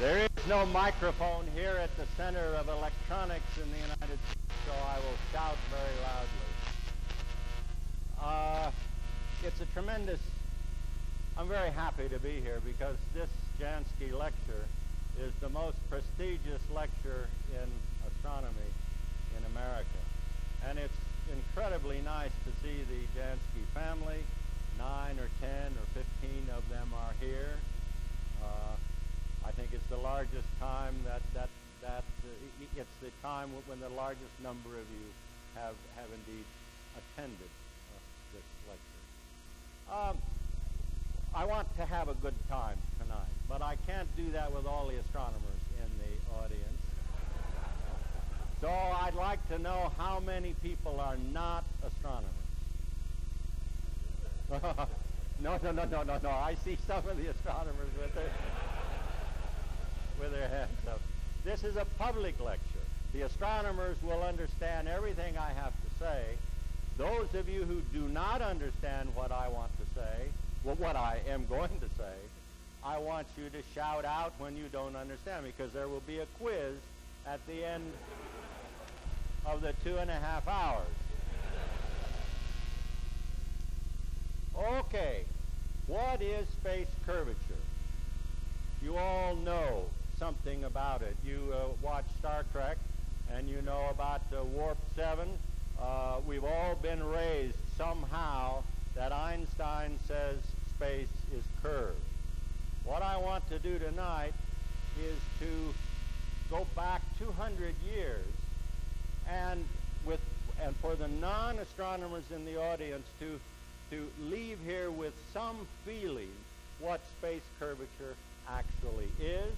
There is no microphone here at the Center of Electronics in the United States, so I will shout very loudly. It's a tremendous, I'm very happy to be here because this Jansky lecture is the most prestigious lecture in astronomy in America. And it's incredibly nice to see the Jansky family. 9 or 10 or 15 of them are here. I think it's the largest time it's the time when the largest number of you have indeed attended this lecture. I want to have a good time tonight, but I can't do that with all the astronomers in the audience. So I'd like to know how many people are not astronomers. No. I see some of the astronomers with their hands up. This is a public lecture. The astronomers will understand everything I have to say. Those of you who do not understand what I want to say, well, what I am going to say, I want you to shout out when you don't understand, because there will be a quiz at the end of the 2.5 hours. Okay, what is space curvature? You all know something about it. You watch Star Trek, and you know about Warp 7. We've all been raised somehow that Einstein says space is curved. What I want to do tonight is to go back 200 years and for the non-astronomers in the audience to leave here with some feeling what space curvature actually is,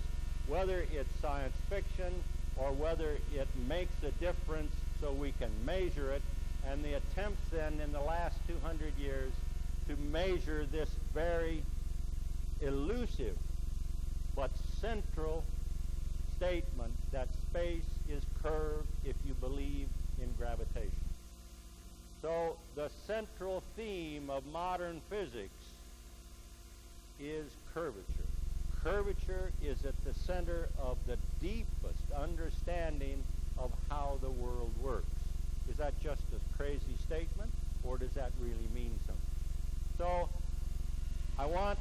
whether it's science fiction or whether it makes a difference so we can measure it, and the attempts then in the last 200 years to measure this very elusive but central statement that space is curved if you believe in gravitation. So the central theme of modern physics is curvature. Curvature is at the center of the deepest understanding of how the world works. Is that just a crazy statement, or does that really mean something? So I want,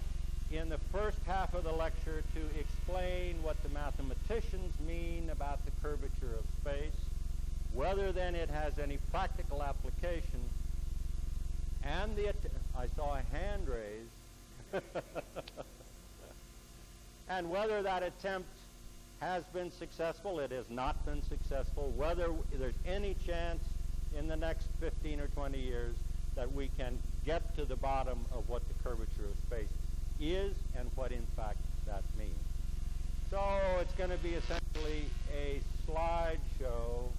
in the first half of the lecture, to explain what the mathematicians mean about the curvature of space, whether then it has any practical application, and I saw a hand raised, and whether that attempt has been successful, it has not been successful, whether there's any chance in the next 15 or 20 years that we can get to the bottom of what the curvature of space is and what in fact that means. So it's going to be essentially a slideshow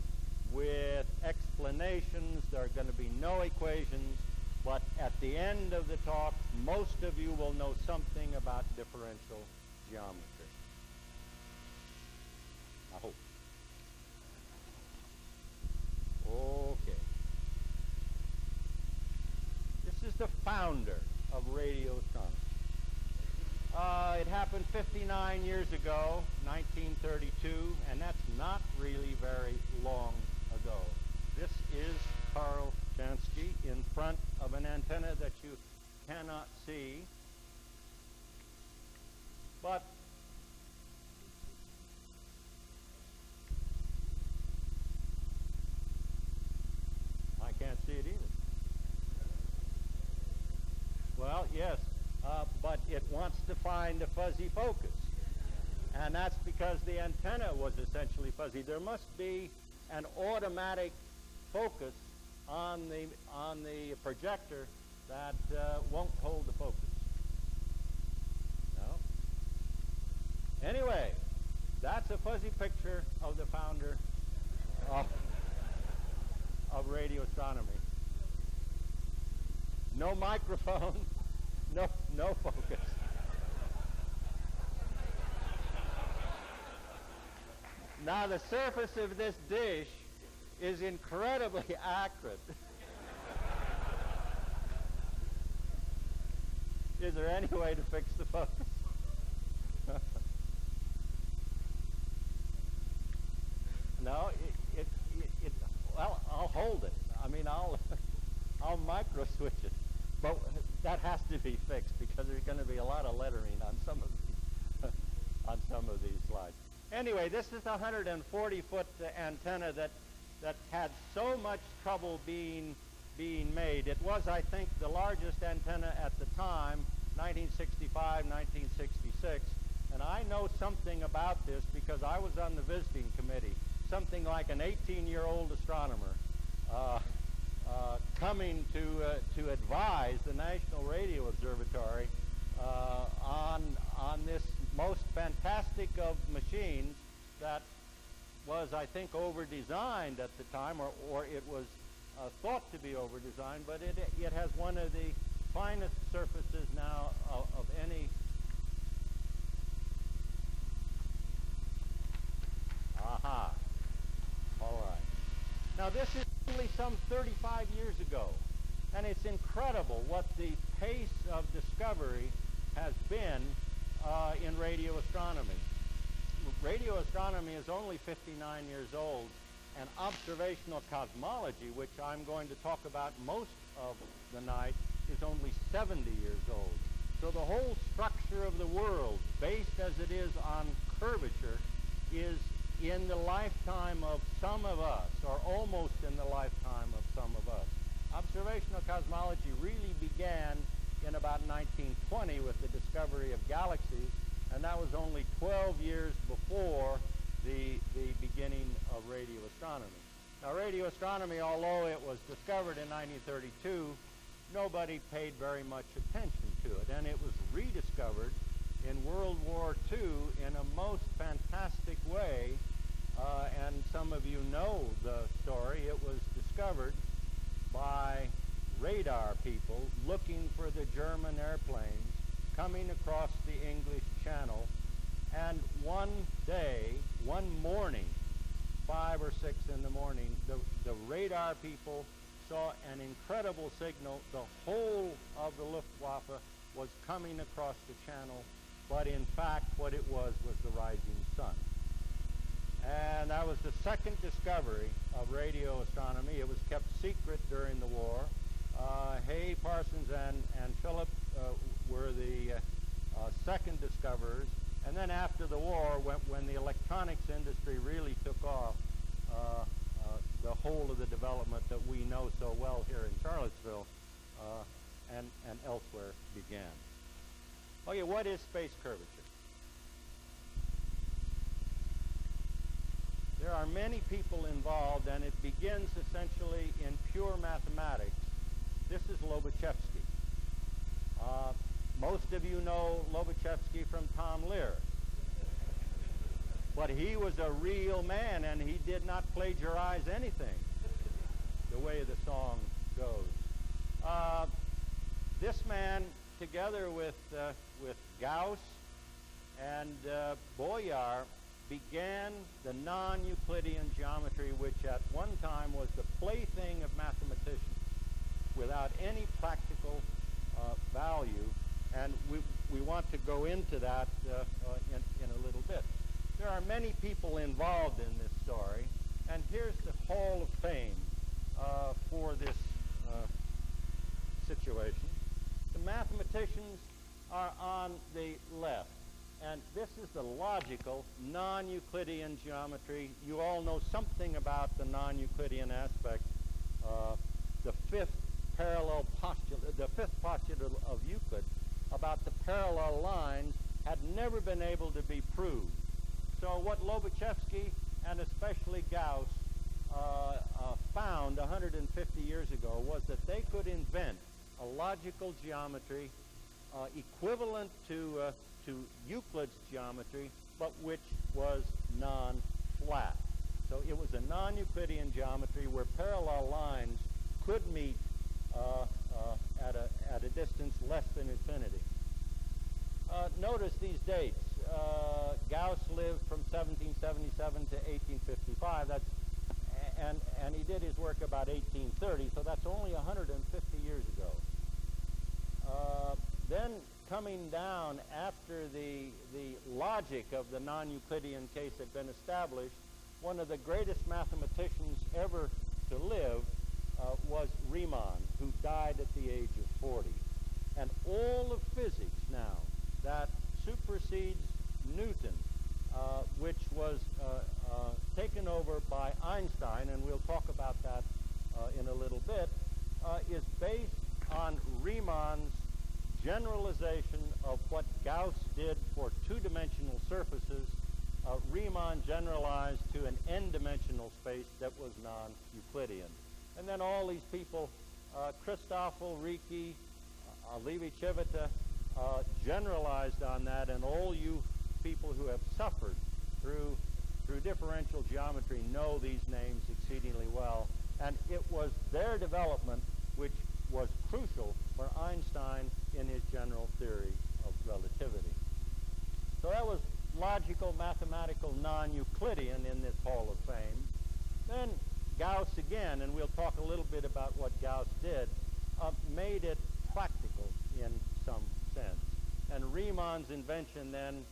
with explanations. There are going to be no equations, but at the end of the talk, most of you will know something about differential geometry. I hope. Okay. This is the founder of radio astronomy. It happened 59 years ago, 1932, and that's not really very long ago. This is Carl Jansky in front of an antenna that you cannot see, but I can't see it either. Well, yes, but it wants to find a fuzzy focus, and that's because the antenna was essentially fuzzy. There must be an automatic focus on the projector that won't hold the focus. No. Anyway, that's a fuzzy picture of the founder of radio astronomy. No microphone, no focus. Now the surface of this dish is incredibly accurate. Is there any way to fix the focus? radio switches. But that has to be fixed because there's going to be a lot of lettering on some of these slides. Anyway, this is a 140-foot antenna that had so much trouble being made. It was, I think, the largest antenna at the time, 1965, 1966. And I know something about this because I was on the visiting committee, something like an 18-year-old astronomer coming to advise the National Radio Observatory on this most fantastic of machines that was, I think, over-designed at the time, or it was thought to be over-designed, but it has one of the finest surfaces now of any. Aha. All right. Now, this is only some 35 years ago, and it's incredible what the pace of discovery has been in radio astronomy. Radio astronomy is only 59 years old, and observational cosmology, which I'm going to talk about most of the night, is only 70 years old. So the whole structure of the world, based as it is on curvature, is in the lifetime of some of us, or almost in the lifetime of some of us. Observational cosmology really began in about 1920 with the discovery of galaxies, and that was only 12 years before the beginning of radio astronomy. Now, radio astronomy, although it was discovered in 1932, nobody paid very much attention to it, and it was rediscovered in World War II in a most fantastic way, and some of you know the story. It was discovered by radar people looking for the German airplanes coming across the English Channel, and one day, one morning, 5 or 6 in the morning, the radar people saw an incredible signal. The whole of the Luftwaffe was coming across the channel, but in fact what it was the rising sun. And that was the second discovery of radio astronomy. It was kept secret during the war. Hay, Parsons, and Philip were the second discoverers. And then after the war, when the electronics industry really took off, the whole of the development that we know so well here in Charlottesville and elsewhere began. Okay, what is space curvature? There are many people involved, and it begins essentially in pure mathematics. This is Lobachevsky. Most of you know Lobachevsky from Tom Lear. But he was a real man, and he did not plagiarize anything, the way the song goes. This man, together with Gauss and Boyar, began the non-Euclidean geometry, which at one time was the plaything of mathematicians without any practical value, and we want to go into that in a little bit. There are many people involved in this story, and here's the Hall of Fame for this situation. The mathematicians are on the left, and this is the logical non-Euclidean geometry. You all know something about the non-Euclidean aspect. The fifth postulate of Euclid about the parallel lines had never been able to be proved. So what Lobachevsky and especially Gauss found 150 years ago was that they could invent a logical geometry equivalent to Euclid's geometry, but which was non-flat. So it was a non-Euclidean geometry where parallel lines could meet at a distance less than infinity. Notice these dates. Gauss lived from 1777 to 1855. And he did his work about 1830, so that's only 150 years ago. Then coming down after the logic of the non-Euclidean case had been established, one of the greatest mathematicians ever to live was Riemann, who died at the age of 40. And all of physics now that supersedes Newton, which was taken over by Einstein, and we'll talk about that in a little bit, is based on Riemann's generalization of what Gauss did for two-dimensional surfaces. Riemann generalized to an n-dimensional space that was non-Euclidean. And then all these people, Christoffel, Ricci, Levi Civita, generalized on that, and all you people who have suffered through differential geometry know these names exceedingly well. And it was their development which was crucial for Einstein in his general theory of relativity. So that was logical, mathematical, non-Euclidean in this Hall of Fame. Then Gauss again, and we'll talk a little bit about what Gauss did, made it practical in some sense. And Riemann's invention then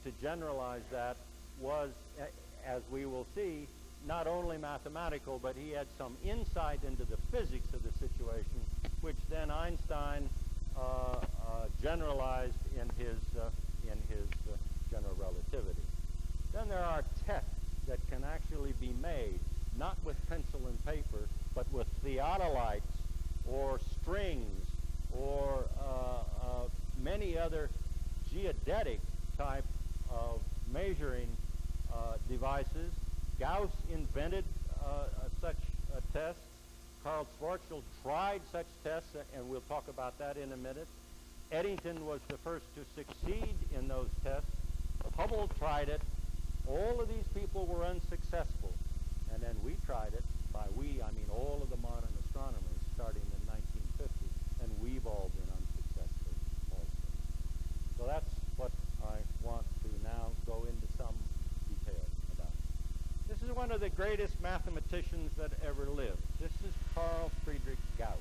to generalize that was, as we will see, not only mathematical, but he had some insight into the physics of the situation, which then Einstein generalized in his general relativity. Then there are tests that can actually be made, not with pencil and paper, but with theodolites or strings or many other geodetic type of measuring devices. Gauss invented such tests. Karl Schwarzschild tried such tests, and we'll talk about that in a minute. Eddington was the first to succeed in those tests. Hubble tried it. All of these people were unsuccessful. And then we tried it. By we, I mean all of the modern astronomers starting in 1950. And we've all been unsuccessful also. So that's what I want to now go into some detail about. This is one of the greatest mathematicians that ever lived. This is Carl Friedrich Gauss.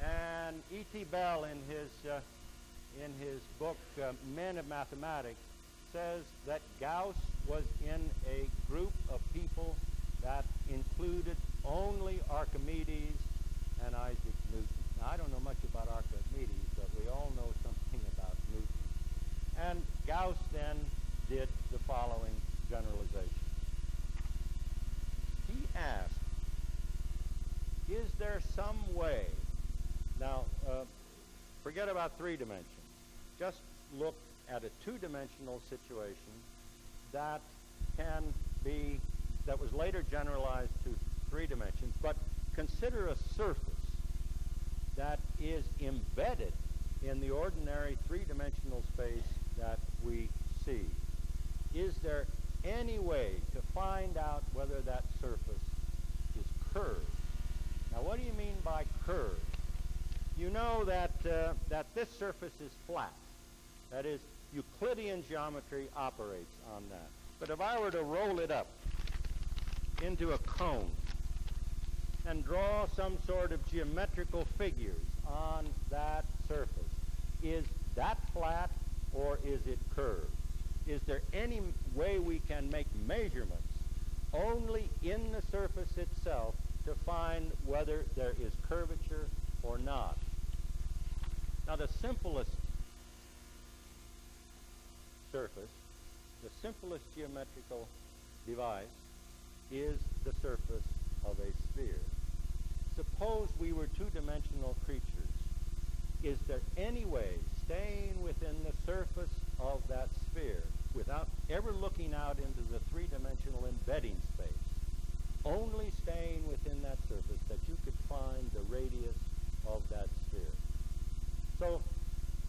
And E.T. Bell, in his book Men of Mathematics, says that Gauss was in a group of people that included only Archimedes and Isaac Newton. Now, I don't know much about Archimedes, but we all know something about Newton. And Gauss then did the following generalization. He asked, is there some way, now forget about 3 dimensions, just look at a 2-dimensional situation that was later generalized to 3 dimensions, but consider a surface that is embedded in the ordinary 3-dimensional space that we see. Is there any way to find out whether that surface is curved? Now, what do you mean by curved? You know that this surface is flat. That is, Euclidean geometry operates on that. But if I were to roll it up into a cone and draw some sort of geometrical figures on that surface, is that flat or is it curved? Is there any way we can make measurements only in the surface itself to find whether there is curvature or not? Now, the simplest surface, the simplest geometrical device, is the surface of a sphere. Suppose we were 2-dimensional creatures. Is there any way, staying within the surface of that sphere, without ever looking out into the 3-dimensional embedding space, only staying within that surface, that you could find the radius of that sphere? So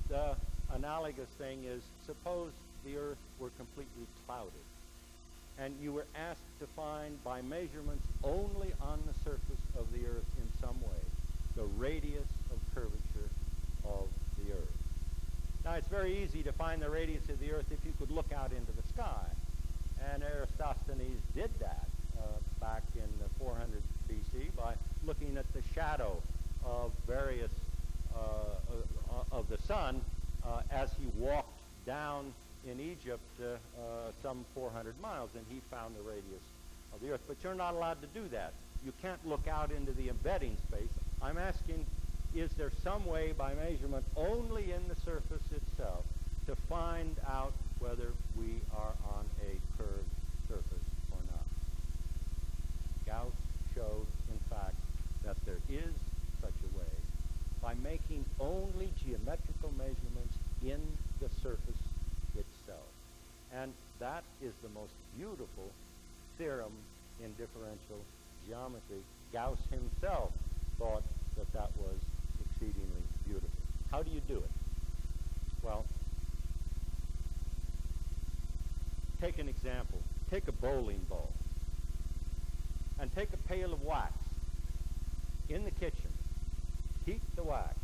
the analogous thing is, suppose the Earth were completely clouded, and you were asked to find, by measurements only on the surface of the Earth in some way, the radius of curvature of the Earth. Now, it's very easy to find the radius of the Earth if you could look out into the sky, and Eratosthenes did that back in 400 BC by looking at the shadow of various of the sun as he walked down in Egypt some 400 miles, and he found the radius of the Earth. But you're not allowed to do that. You can't look out into the embedding space. I'm asking, is there some way by measurement only in the surface itself to find out whether we are on a curved surface or not? Gauss showed, in fact, that there is such a way by making only geometrical measurements in the surface itself. And that is the most beautiful theorem in differential geometry. Gauss himself thought that that was exceedingly beautiful. How do you do it? Well, take an example. Take a bowling ball and take a pail of wax in the kitchen. Heat the wax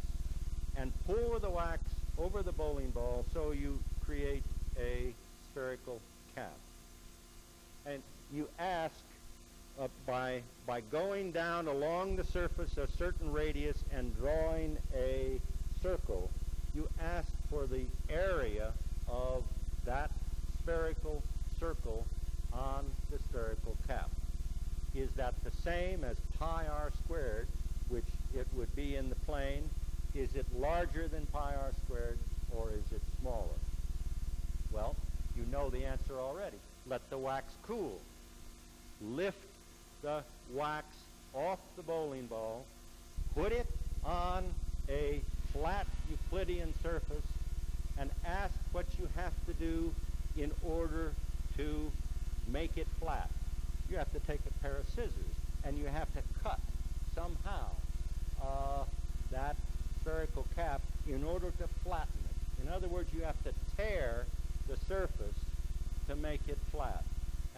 and pour the wax over the bowling ball so you create a spherical cap. And you ask by going down along the surface a certain radius and drawing a circle, you ask for the area of that spherical circle on the spherical cap. Is that the same as pi r squared, which it would be in the plane? Is it larger than pi r squared, or is it smaller? Well, you know the answer already. Let the wax cool. Lift the wax off the bowling ball, put it on a flat Euclidean surface, and ask what you have to do in order to make it flat. You have to take a pair of scissors, and you have to cut somehow that spherical cap in order to flatten it. In other words, you have to tear the surface to make it flat.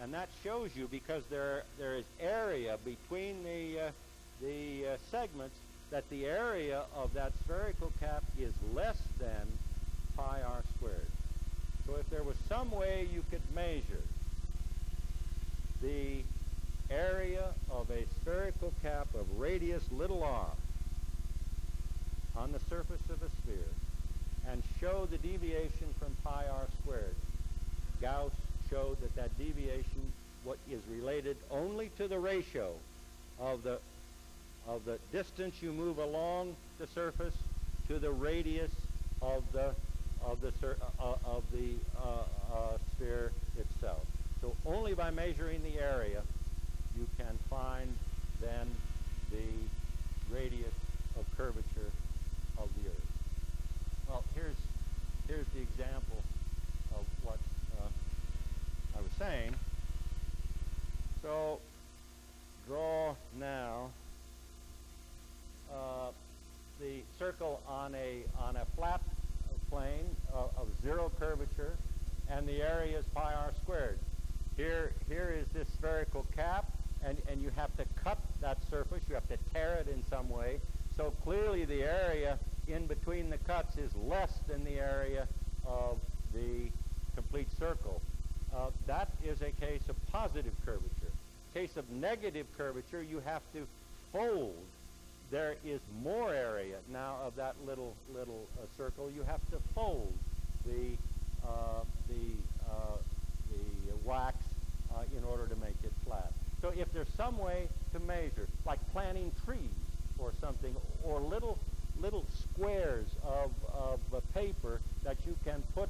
And that shows you, because there is area between the segments, that the area of that spherical cap is less than pi r squared. So if there was some way you could measure the area of a spherical cap of radius little r on the surface of a sphere and show the deviation from pi r squared, Gauss showed that that deviation what is related only to the ratio of the distance you move along the surface to the radius of the sphere itself. So only by measuring the area you can find then the radius of curvature of the Earth. Well, here's the example of what I was saying. So draw now the circle on a flat plane of zero curvature, and the area is pi r squared. Here is this spherical cap, and you have to cut that surface. You have to tear it in some way. So clearly the area in between the cuts is less than the area of the complete circle. That is a case of positive curvature. Case of negative curvature, you have to fold. There is more area now of that little circle. You have to fold the wax in order to make it flat. So if there's some way to measure, like planting trees or something, or little squares of paper that you can put,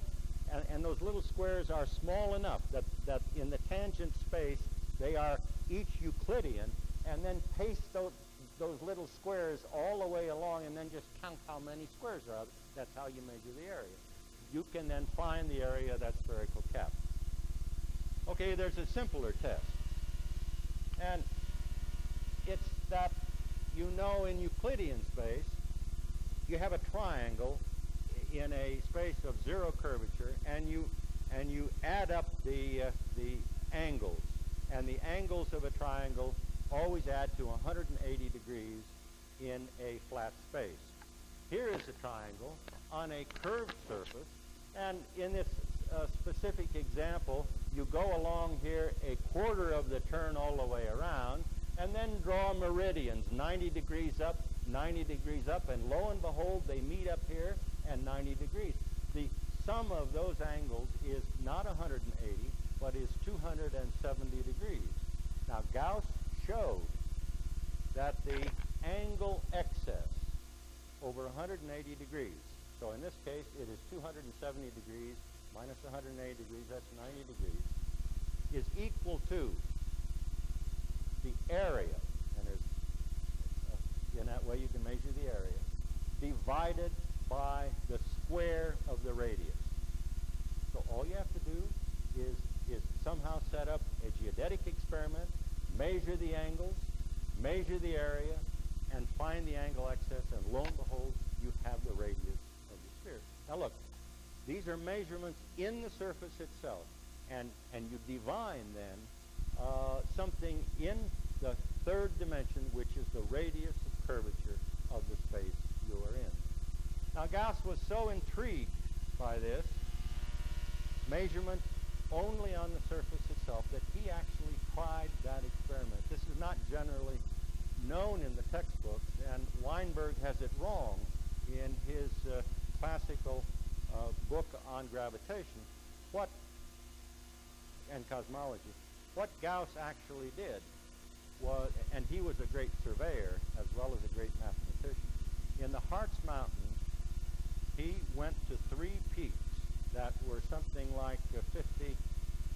and those little squares are small enough that in the tangent space they are each Euclidean, and then paste those little squares all the way along, and then just count how many squares there are. That's how you measure the area. You can then find the area of that spherical cap. Okay, there's a simpler test. And it's that you know in Euclidean space, you have a triangle in a space of zero curvature, and you add up the angles. And the angles of a triangle always add to 180 degrees in a flat space. Here is a triangle on a curved surface, and in this specific example, you go along here a quarter of the turn all the way around, and then draw meridians, 90 degrees up, 90 degrees up, and lo and behold, they meet up here and 90 degrees. The sum of those angles is not 180, but is 270 degrees. Now, Gauss showed that the angle x 180 degrees. So in this case, it is 270 degrees minus 180 degrees, that's 90 degrees, is equal to the area, and there's, in that way you can measure the area, divided by the square of the radius. So all you have to do is somehow set up a geodetic experiment, measure the angles, measure the area, and find the angle excess, and lo and behold, you have the radius of the sphere. Now look, these are measurements in the surface itself, and you divine then something in the third dimension, which is the radius of curvature of the space you are in. Now Gauss was so intrigued by this measurement only on the surface itself that he actually tried that experiment. This is not generally known in the textbooks, and Weinberg has it wrong in his classical book on gravitation and cosmology. What Gauss actually did was, and he was a great surveyor as well as a great mathematician, in the Hartz Mountains, he went to 3 peaks that were something like 50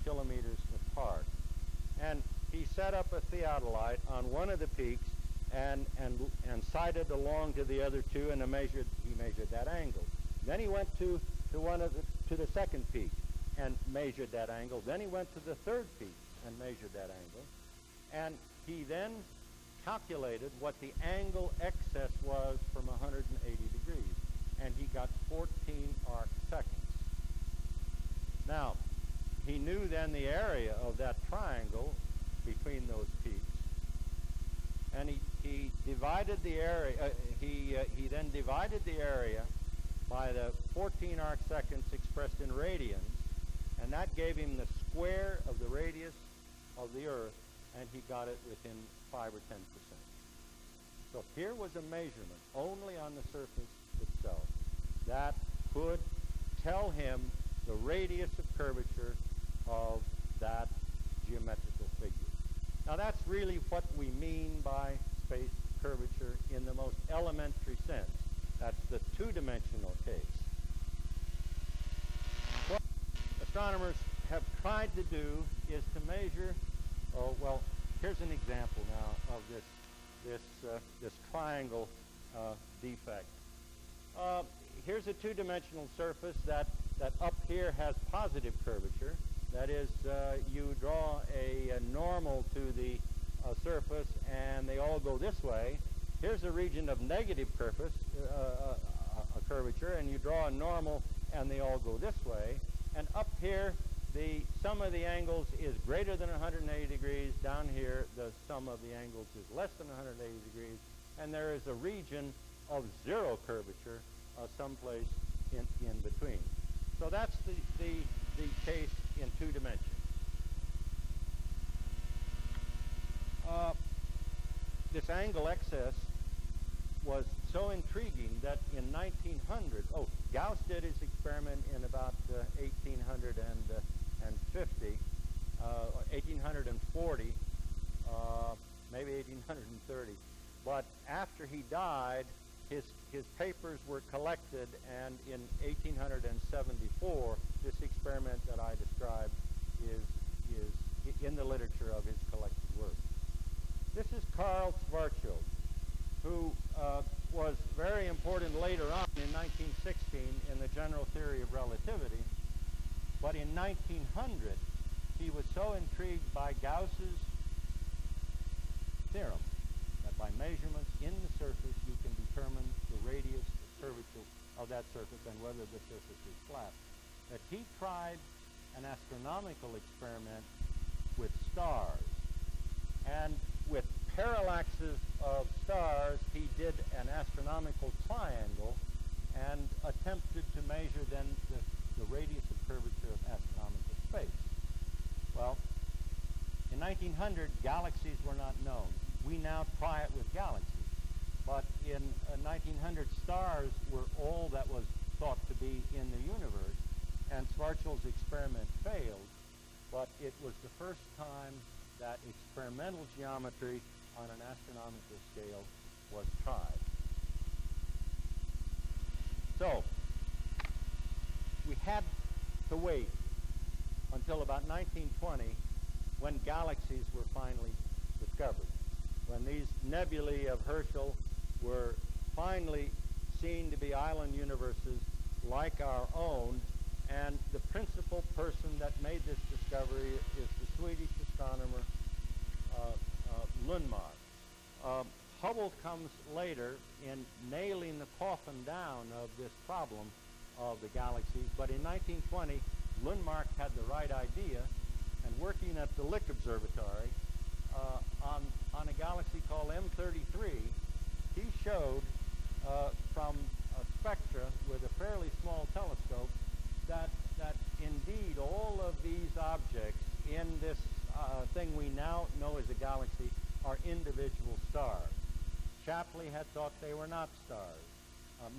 kilometers apart. And he set up a theodolite on one of the peaks and sighted along to the other 2, and he measured that angle. Then he went to the second peak and measured that angle. Then he went to the third peak and measured that angle. And he then calculated what the angle excess was from 180 degrees. And he got 14 arc seconds. Now, he knew then the area of that triangle between those peaks. And he divided the area, he then divided the area by the 14 arc seconds expressed in radians, and that gave him the square of the radius of the Earth, and he got it within 5 or 10%. So here was a measurement only on the surface itself that could tell him the radius of curvature of that geometrical figure. Now that's really what we mean by space curvature in the most elementary sense. That's the two-dimensional case. What astronomers have tried to do is to measure, here's an example now of this triangle defect. Here's a two-dimensional surface that up here has positive curvature. That is, you draw a normal to the surface, and they all go this way. Here's a region of negative curvature, and you draw a normal, and they all go this way. And up here, the sum of the angles is greater than 180 degrees. Down here, the sum of the angles is less than 180 degrees. And there is a region of zero curvature someplace in between. So that's the case in 2 dimensions. This angle excess was so intriguing that in 1900, Gauss did his experiment in about 1850, 1840, maybe 1830. But after he died, his papers were collected, and in 1874, this experiment that I described is in the literature of his collected work. This is Carl Schwarzschild, who was very important later on in 1916 in the general theory of relativity. But in 1900, he was so intrigued by Gauss's theorem that by measurements in the surface, you can determine the radius, the curvature of that surface, and whether the surface is flat, that he tried an astronomical experiment with stars. And with parallaxes of stars, he did an astronomical triangle and attempted to measure then the radius of curvature of astronomical space. Well, in 1900, galaxies were not known. We now try it with galaxies. But in 1900, stars were all that was thought to be in the universe, and Schwarzschild's experiment failed, but it was the first time that experimental geometry on an astronomical scale was tried. So, we had to wait until about 1920 when galaxies were finally discovered, when these nebulae of Herschel were finally seen to be island universes like our own, and the principal person that made this discovery is the Swedish astronomer Lundmark. Hubble comes later in nailing the coffin down of this problem of the galaxies, but in 1920, Lundmark had the right idea, and working at the Lick Observatory on a galaxy called M33, he showed from a spectra with a fairly small telescope that indeed all of these objects in this thing we now know as a galaxy are individual stars. Shapley had thought they were not stars.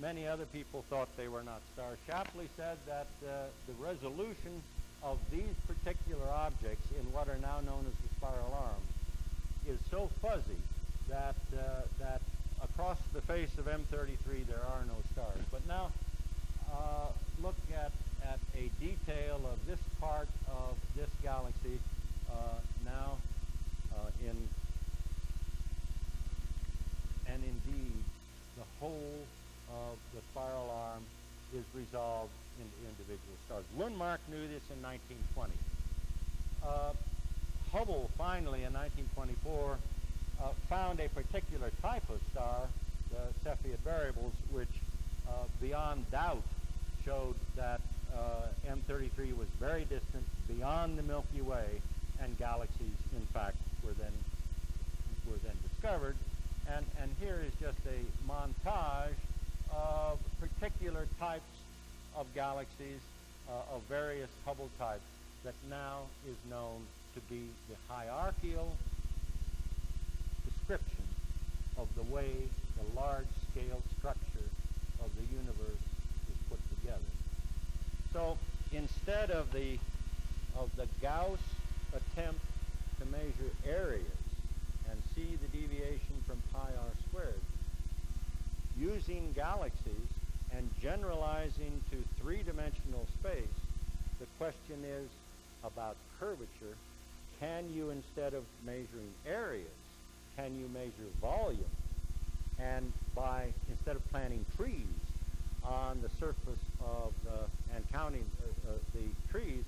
Many other people thought they were not stars. Shapley said that the resolution of these particular objects in what are now known as the spiral arms is so fuzzy that across the face of M33 there are no stars. But now look at a detail of this part of this galaxy now and indeed the whole of the spiral arm is resolved into individual stars. Lundmark knew this in 1920. Hubble finally in 1924 found a particular type of star, the Cepheid variables, which beyond doubt showed that M33 was very distant beyond the Milky Way, and galaxies in fact were then discovered. And here is just a montage of particular types of galaxies of various Hubble types that now is known to be the hierarchical description of the way the large-scale structure of the universe is put together. So instead of the Gauss attempt to measure areas and see the deviation from pi r squared, using galaxies and generalizing to three-dimensional space, the question is about curvature. Can you, instead of measuring areas, can you measure volume? And instead of planting trees on the surface of and counting the trees,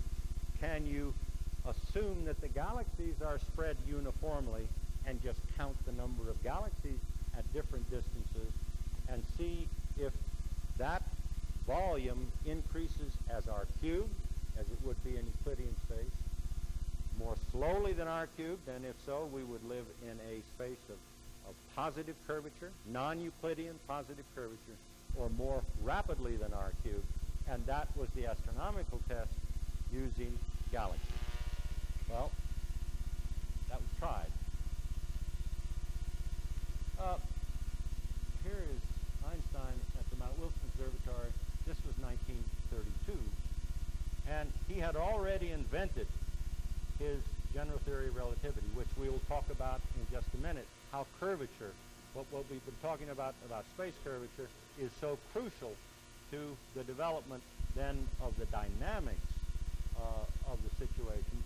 can you assume that the galaxies are spread uniformly and just count the number of galaxies at different distances and see if that volume increases as r cubed, as it would be in Euclidean space, more slowly than r cubed, and if so, we would live in a space of positive curvature, non-Euclidean positive curvature, or more rapidly than r cubed, and that was the astronomical test using galaxies. Well, that was tried. Here is Einstein at the Mount Wilson Observatory. This was 1932, and he had already invented his general theory of relativity, which we will talk about in just a minute, how curvature, what we've been talking about space curvature, is so crucial to the development then of the dynamics of the situation.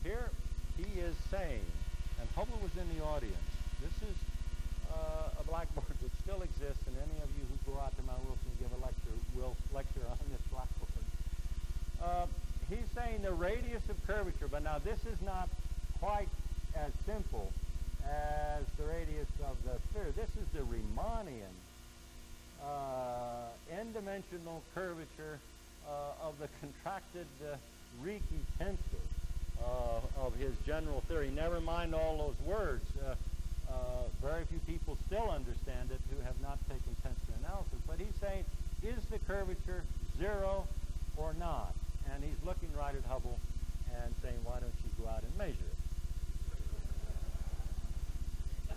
Here he is saying, and Hubble was in the audience, this is a blackboard which still exists, and any of you who go out to Mount Wilson and give a lecture will lecture on this blackboard. He's saying the radius of curvature, but now this is not quite as simple as the radius of the sphere. This is the Riemannian n-dimensional curvature of the contracted Ricci tensor of his general theory. Never mind all those words. Very few people still understand it who have not taken tensor analysis. But he's saying, is the curvature 0 or not? And he's looking right at Hubble and saying, why don't you go out and measure it?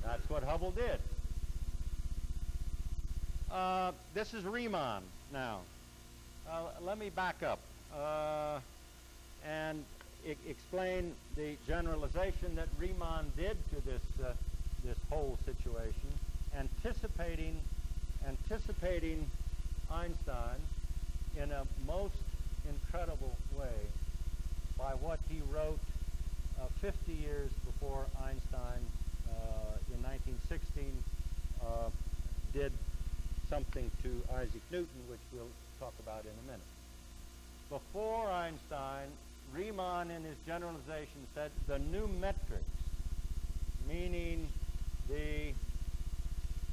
That's what Hubble did. This is Riemann now. Let me back up and explain the generalization that Riemann did to this whole situation, anticipating anticipating Einstein in a most incredible way by what he wrote 50 years before Einstein in 1916 did something to Isaac Newton, which we'll talk about in a minute. Before Einstein, Riemann in his generalization said the new metrics, meaning the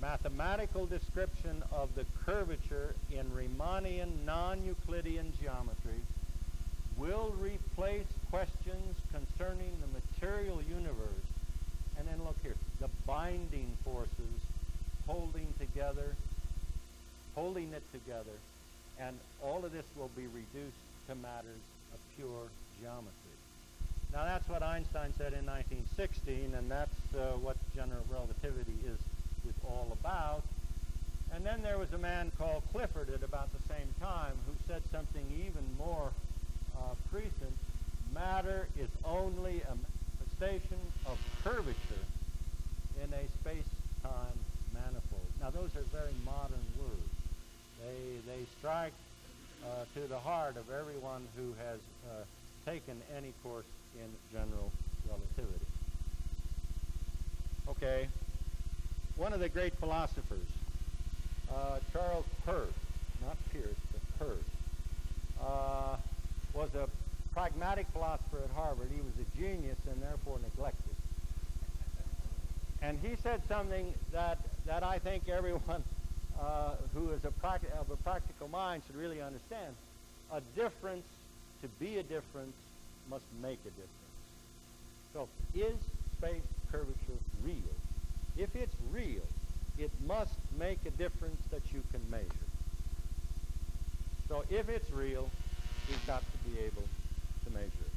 mathematical description of the curvature in Riemannian non-Euclidean geometry, will replace questions concerning the material universe. And then look here, the binding forces holding it together, and all of this will be reduced to matters of pure geometry. Now that's what Einstein said in 1916, and that's what general relativity is all about. And then there was a man called Clifford at about the same time who said something even more prescient. Matter is only a manifestation of curvature in a space-time manifold. Now those are very modern words. They strike to the heart of everyone who has taken any course in general relativity. Okay, one of the great philosophers, Charles Peirce, not Pierce, but Peirce, was a pragmatic philosopher at Harvard. He was a genius and therefore neglected. And he said something that I think everyone who is of a practical mind should really understand. A difference, to be a difference, must make a difference. So, is space curvature real? If it's real, it must make a difference that you can measure. So if it's real, we've got to be able to measure it.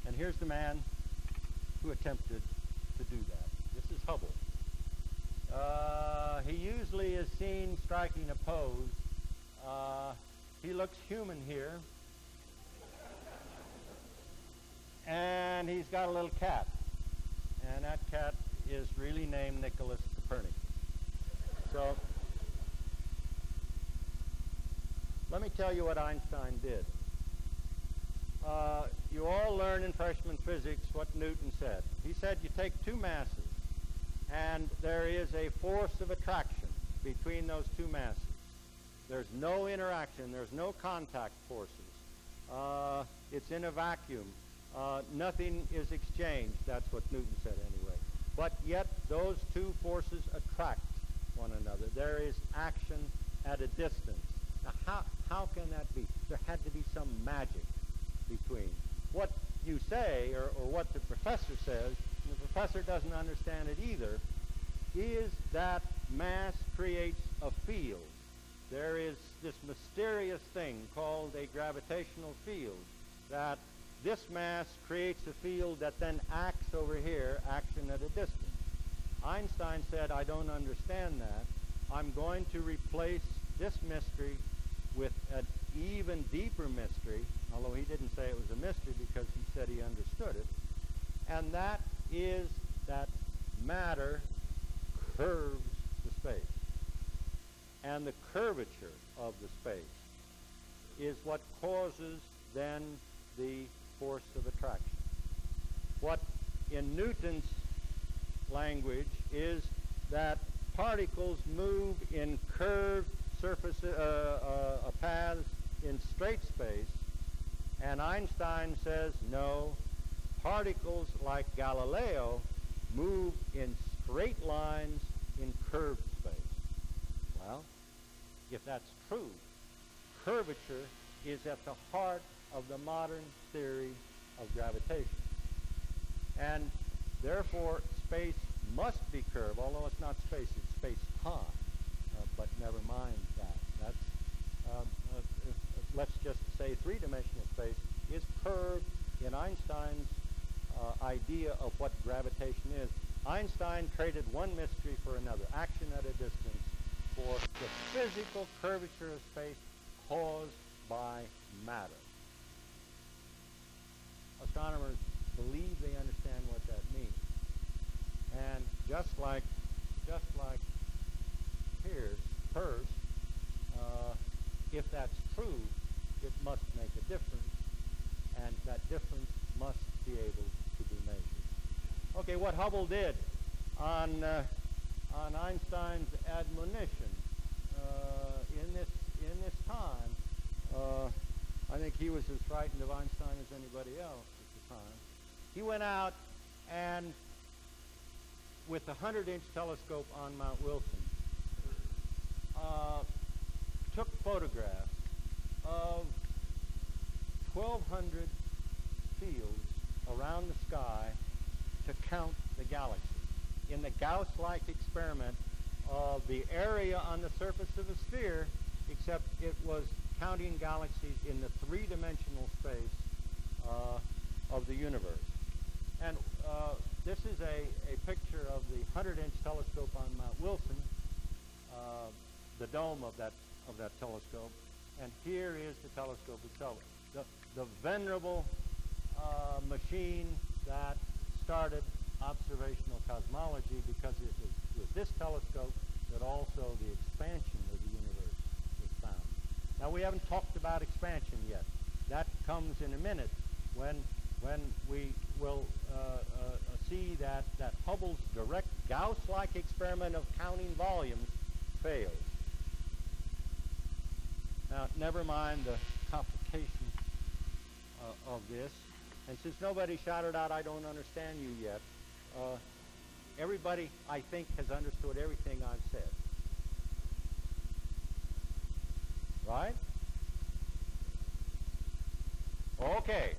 And here's the man who attempted to do that. This is Hubble. He usually is seen striking a pose. He looks human here. And he's got a little cat. And that cat is really named Nicholas Copernicus. So, let me tell you what Einstein did. You all learn in freshman physics what Newton said. He said you take two masses, and there is a force of attraction between those two masses. There's no interaction. There's no contact forces. It's in a vacuum. Nothing is exchanged. That's what Newton said anyway. But yet those two forces attract one another. There is action at a distance. Now how can that be? There had to be some magic between what you say or what the professor says, and the professor doesn't understand it either, is that mass creates a field. There is this mysterious thing called a gravitational field that this mass creates a field that then acts over here, action at a distance. Einstein said, I don't understand that. I'm going to replace this mystery with an even deeper mystery, although he didn't say it was a mystery because he said he understood it, and that is that matter curves the space. And the curvature of the space is what causes then the force of attraction. What in Newton's language is that particles move in curved surfaces, paths in straight space, and Einstein says no, particles like Galileo move in straight lines in curved space. Well, if that's true, curvature is at the heart of the modern theory of gravitation. And therefore, space must be curved, although it's not space, it's space-time. But never mind that. That's, let's just say three-dimensional space is curved in Einstein's idea of what gravitation is. Einstein traded one mystery for another, action at a distance, for the physical curvature of space caused by matter. Astronomers believe they understand what that means. And just like if that's true, it must make a difference, and that difference must be able to be measured. Okay, what Hubble did on Einstein's admonition in this time, I think he was as frightened of Einstein as anybody else at the time. He went out and, with the 100-inch telescope on Mount Wilson, took photographs of 1,200 fields around the sky to count the galaxies. In the Gauss-like experiment of the area on the surface of a sphere, except it was counting galaxies in the three-dimensional space of the universe. And this is a picture of the 100-inch telescope on Mount Wilson, the dome of that telescope, and here is the telescope itself. The venerable machine that started observational cosmology, because it was with this telescope that also the expansion of the universe was found. Now, we haven't talked about expansion yet. That comes in a minute when we will see that Hubble's direct Gauss-like experiment of counting volumes fails. Now, never mind the complication of this. And since nobody shouted out, "I don't understand you" yet, everybody, I think, has understood everything I've said. Right? Okay.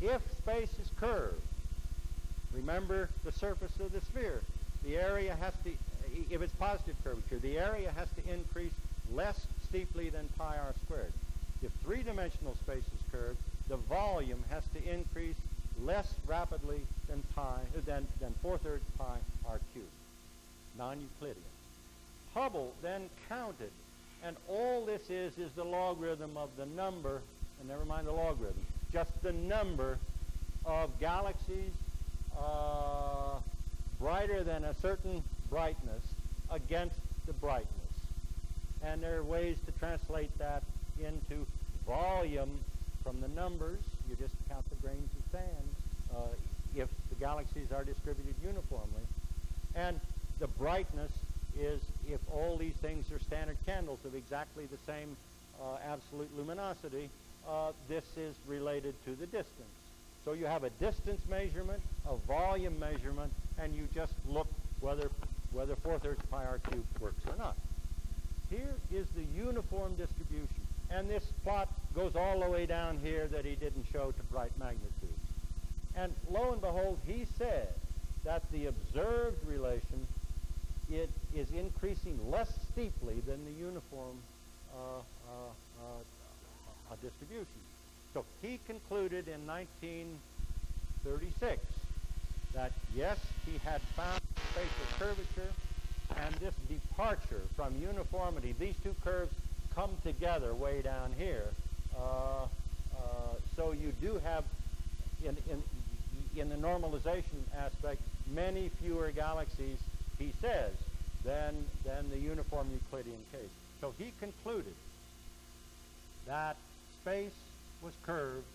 If space is curved, remember the surface of the sphere. The area has to, if it's positive curvature, the area has to increase less steeply than pi r squared. If three-dimensional space is curved, the volume has to increase less rapidly than 4/3 pi r cubed, non-Euclidean. Hubble then counted, and all this is the logarithm of the number, and never mind the logarithm, just the number of galaxies brighter than a certain brightness against the brightness. And there are ways to translate that into volume from the numbers. You just count the grains of sand if the galaxies are distributed uniformly. And the brightness is if all these things are standard candles of exactly the same absolute luminosity. This is related to the distance. So you have a distance measurement, a volume measurement, and you just look whether 4/3 pi r cubed works or not. Here is the uniform distribution. And this plot goes all the way down here that he didn't show to bright magnitudes. And lo and behold, he said that the observed relation, it is increasing less steeply than the uniform distribution. So he concluded in 1936 that yes, he had found spatial curvature, and this departure from uniformity, these two curves come together way down here. So you do have, in the normalization aspect, many fewer galaxies, he says, than the uniform Euclidean case. So he concluded that space was curved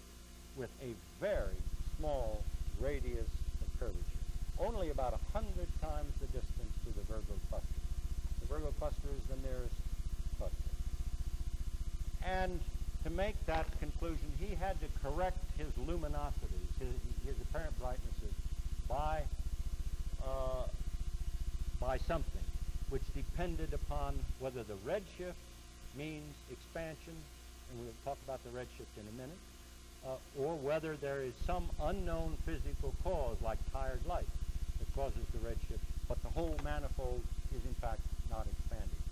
with a very small radius of curvature, only about 100 times the distance to the Virgo cluster. The Virgo cluster is the nearest cluster. And to make that conclusion, he had to correct his luminosities, his apparent brightnesses, by something which depended upon whether the redshift means expansion, and we'll talk about the redshift in a minute, or whether there is some unknown physical cause like tired light that causes the redshift, but the whole manifold is in fact not expanding.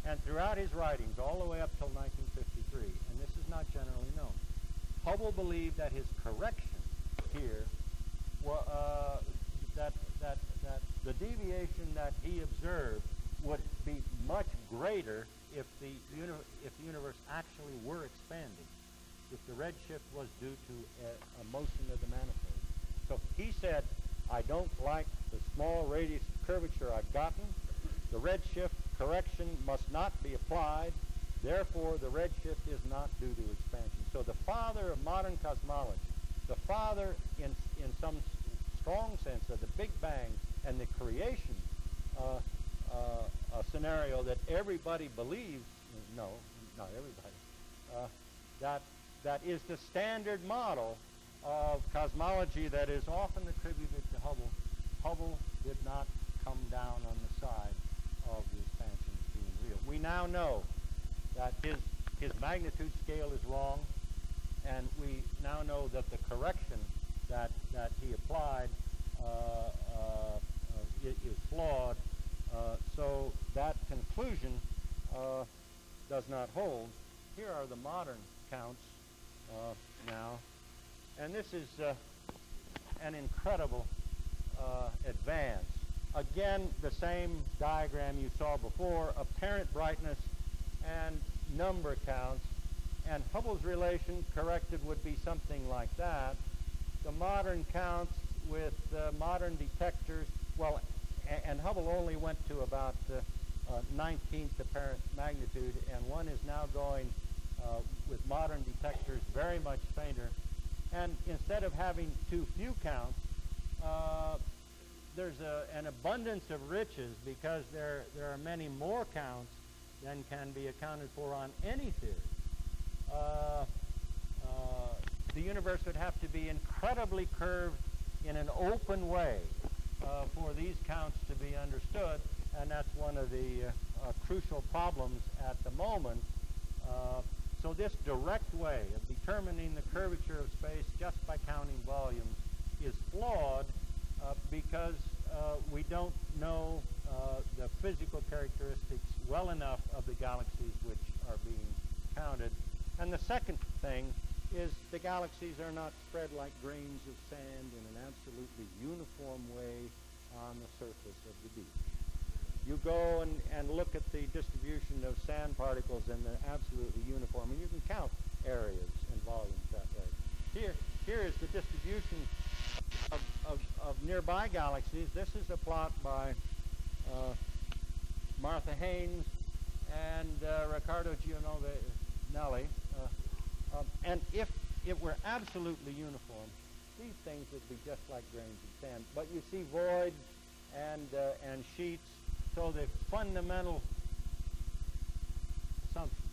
And throughout his writings, all the way up till 1953, and this is not generally known, Hubble believed that his correction here, that the deviation that he observed would be much greater if the universe actually were expanding, if the redshift was due to a motion of the manifold. So he said, I don't like the small radius of curvature I've gotten. The redshift correction must not be applied. Therefore, the redshift is not due to expansion. So the father of modern cosmology, the father in some strong sense of the Big Bang and the creation scenario that everybody believes, no, not everybody, that is the standard model of cosmology that is often attributed to Hubble. Hubble did not come down on the side of the expansion being real. We now know that his magnitude scale is wrong, and we now know that the correction that he applied is flawed. So that conclusion does not hold. Here are the modern counts now, and this is an incredible advance. Again, the same diagram you saw before, apparent brightness and number counts, and Hubble's relation corrected would be something like that. The modern counts with modern detectors, well, and Hubble only went to about 19th apparent magnitude, and one is now going with modern detectors very much fainter. And instead of having too few counts, there's an abundance of riches because there are many more counts than can be accounted for on any theory. The universe would have to be incredibly curved in an open way for these counts to be understood, and that's one of the crucial problems at the moment. So this direct way of determining the curvature of space just by counting volumes is flawed because we don't know the physical characteristics well enough of the galaxies which are being counted. And the second thing is the galaxies are not spread like grains of sand in an absolutely uniform way on the surface of the beach. You go and look at the distribution of sand particles, and they're absolutely uniform, and you can count areas and volumes that way. Here is the distribution of nearby galaxies. This is a plot by Martha Haynes and Riccardo Giovanelli. And if it were absolutely uniform, these things would be just like grains of sand. But you see voids and sheets. So the fundamental assumption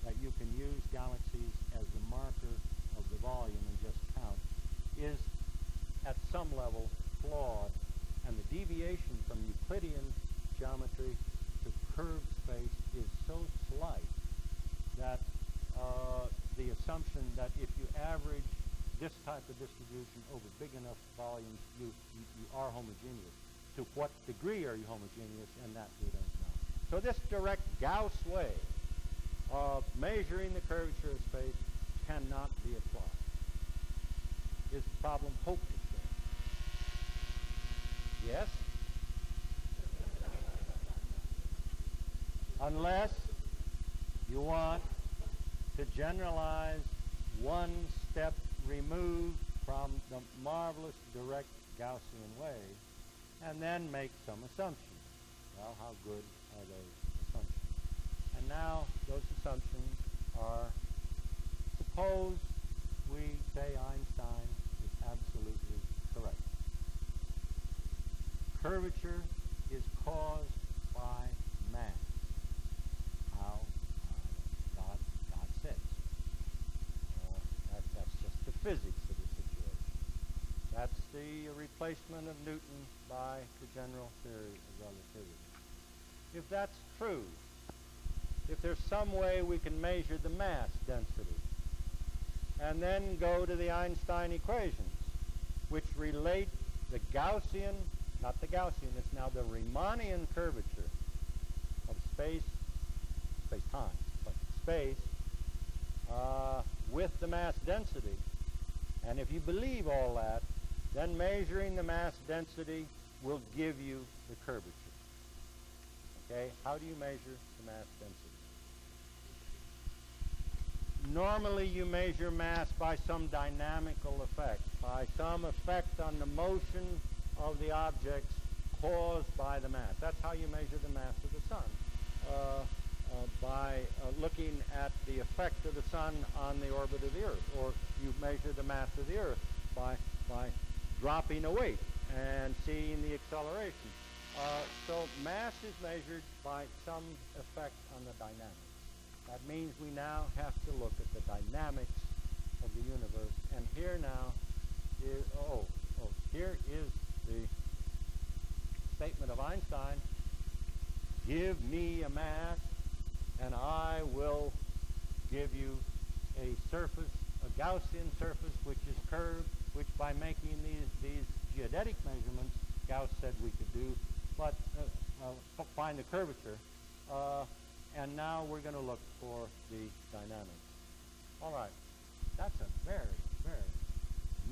that you can use galaxies as the marker of the volume and just count is at some level flawed, and the deviation from Euclidean geometry to curved space is so slight that the assumption that if you average this type of distribution over big enough volumes, you are homogeneous. To what degree are you homogeneous, and that we don't know. So this direct Gauss way of measuring the curvature of space cannot be applied. Is the problem hopeless then? Yes? Unless you want to generalize one step removed from the marvelous direct Gaussian way, and then make some assumptions. Well, how good are those assumptions? And now those assumptions are, suppose we say Einstein is absolutely correct. Curvature is caused by mass. How? God says. That's just the physics of the situation. That's the replacement of Newton by the general theory of relativity. If that's true, if there's some way we can measure the mass density, and then go to the Einstein equations, which relate the Gaussian, not the Gaussian, it's now the Riemannian curvature of space-time, but space, with the mass density. And if you believe all that, then measuring the mass density will give you the curvature. Okay? How do you measure the mass density? Normally you measure mass by some dynamical effect, by some effect on the motion of the objects caused by the mass. That's how you measure the mass of the sun, by looking at the effect of the sun on the orbit of the Earth. Or you measure the mass of the Earth by dropping a weight and seeing the acceleration. So mass is measured by some effect on the dynamics. That means we now have to look at the dynamics of the universe. And here now is, here is the statement of Einstein: give me a mass and I will give you a surface, a Gaussian surface which is curved, which by making these geodetic measurements, Gauss said we could do, but find the curvature. And now we're going to look for the dynamics. All right, that's a very, very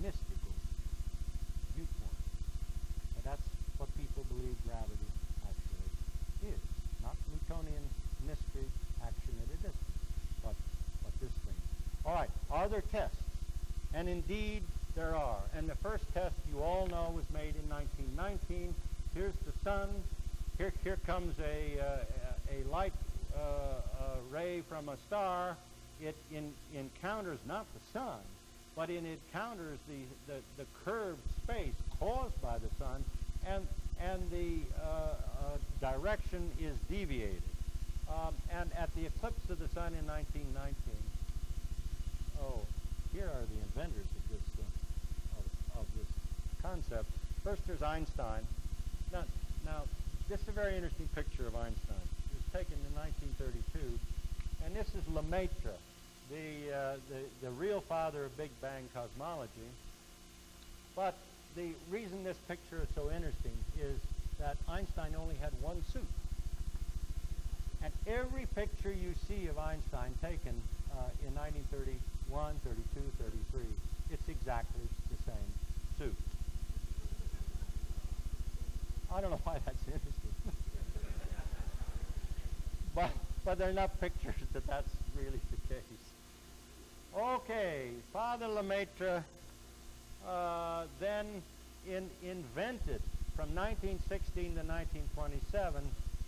mystical viewpoint. And that's what people believe gravity actually is. Not Newtonian mystery, action at a distance, but this thing. All right, are there tests? And indeed, there are. And the first test, you all know, was made in 1919. Here's the sun. Here comes a light ray from a star. It encounters not the sun, but it encounters the curved space caused by the sun, and the direction is deviated. And at the eclipse of the sun in 1919, here are the inventors of this concept. First, there's Einstein. Now, this is a very interesting picture of Einstein. It was taken in 1932, and this is Lemaitre, the real father of Big Bang cosmology. But the reason this picture is so interesting is that Einstein only had one suit. And every picture you see of Einstein taken in 1931, 32, 33, it's exactly the same suit. I don't know why that's interesting. but there are enough pictures that's really the case. Okay, Father Lemaitre then invented from 1916 to 1927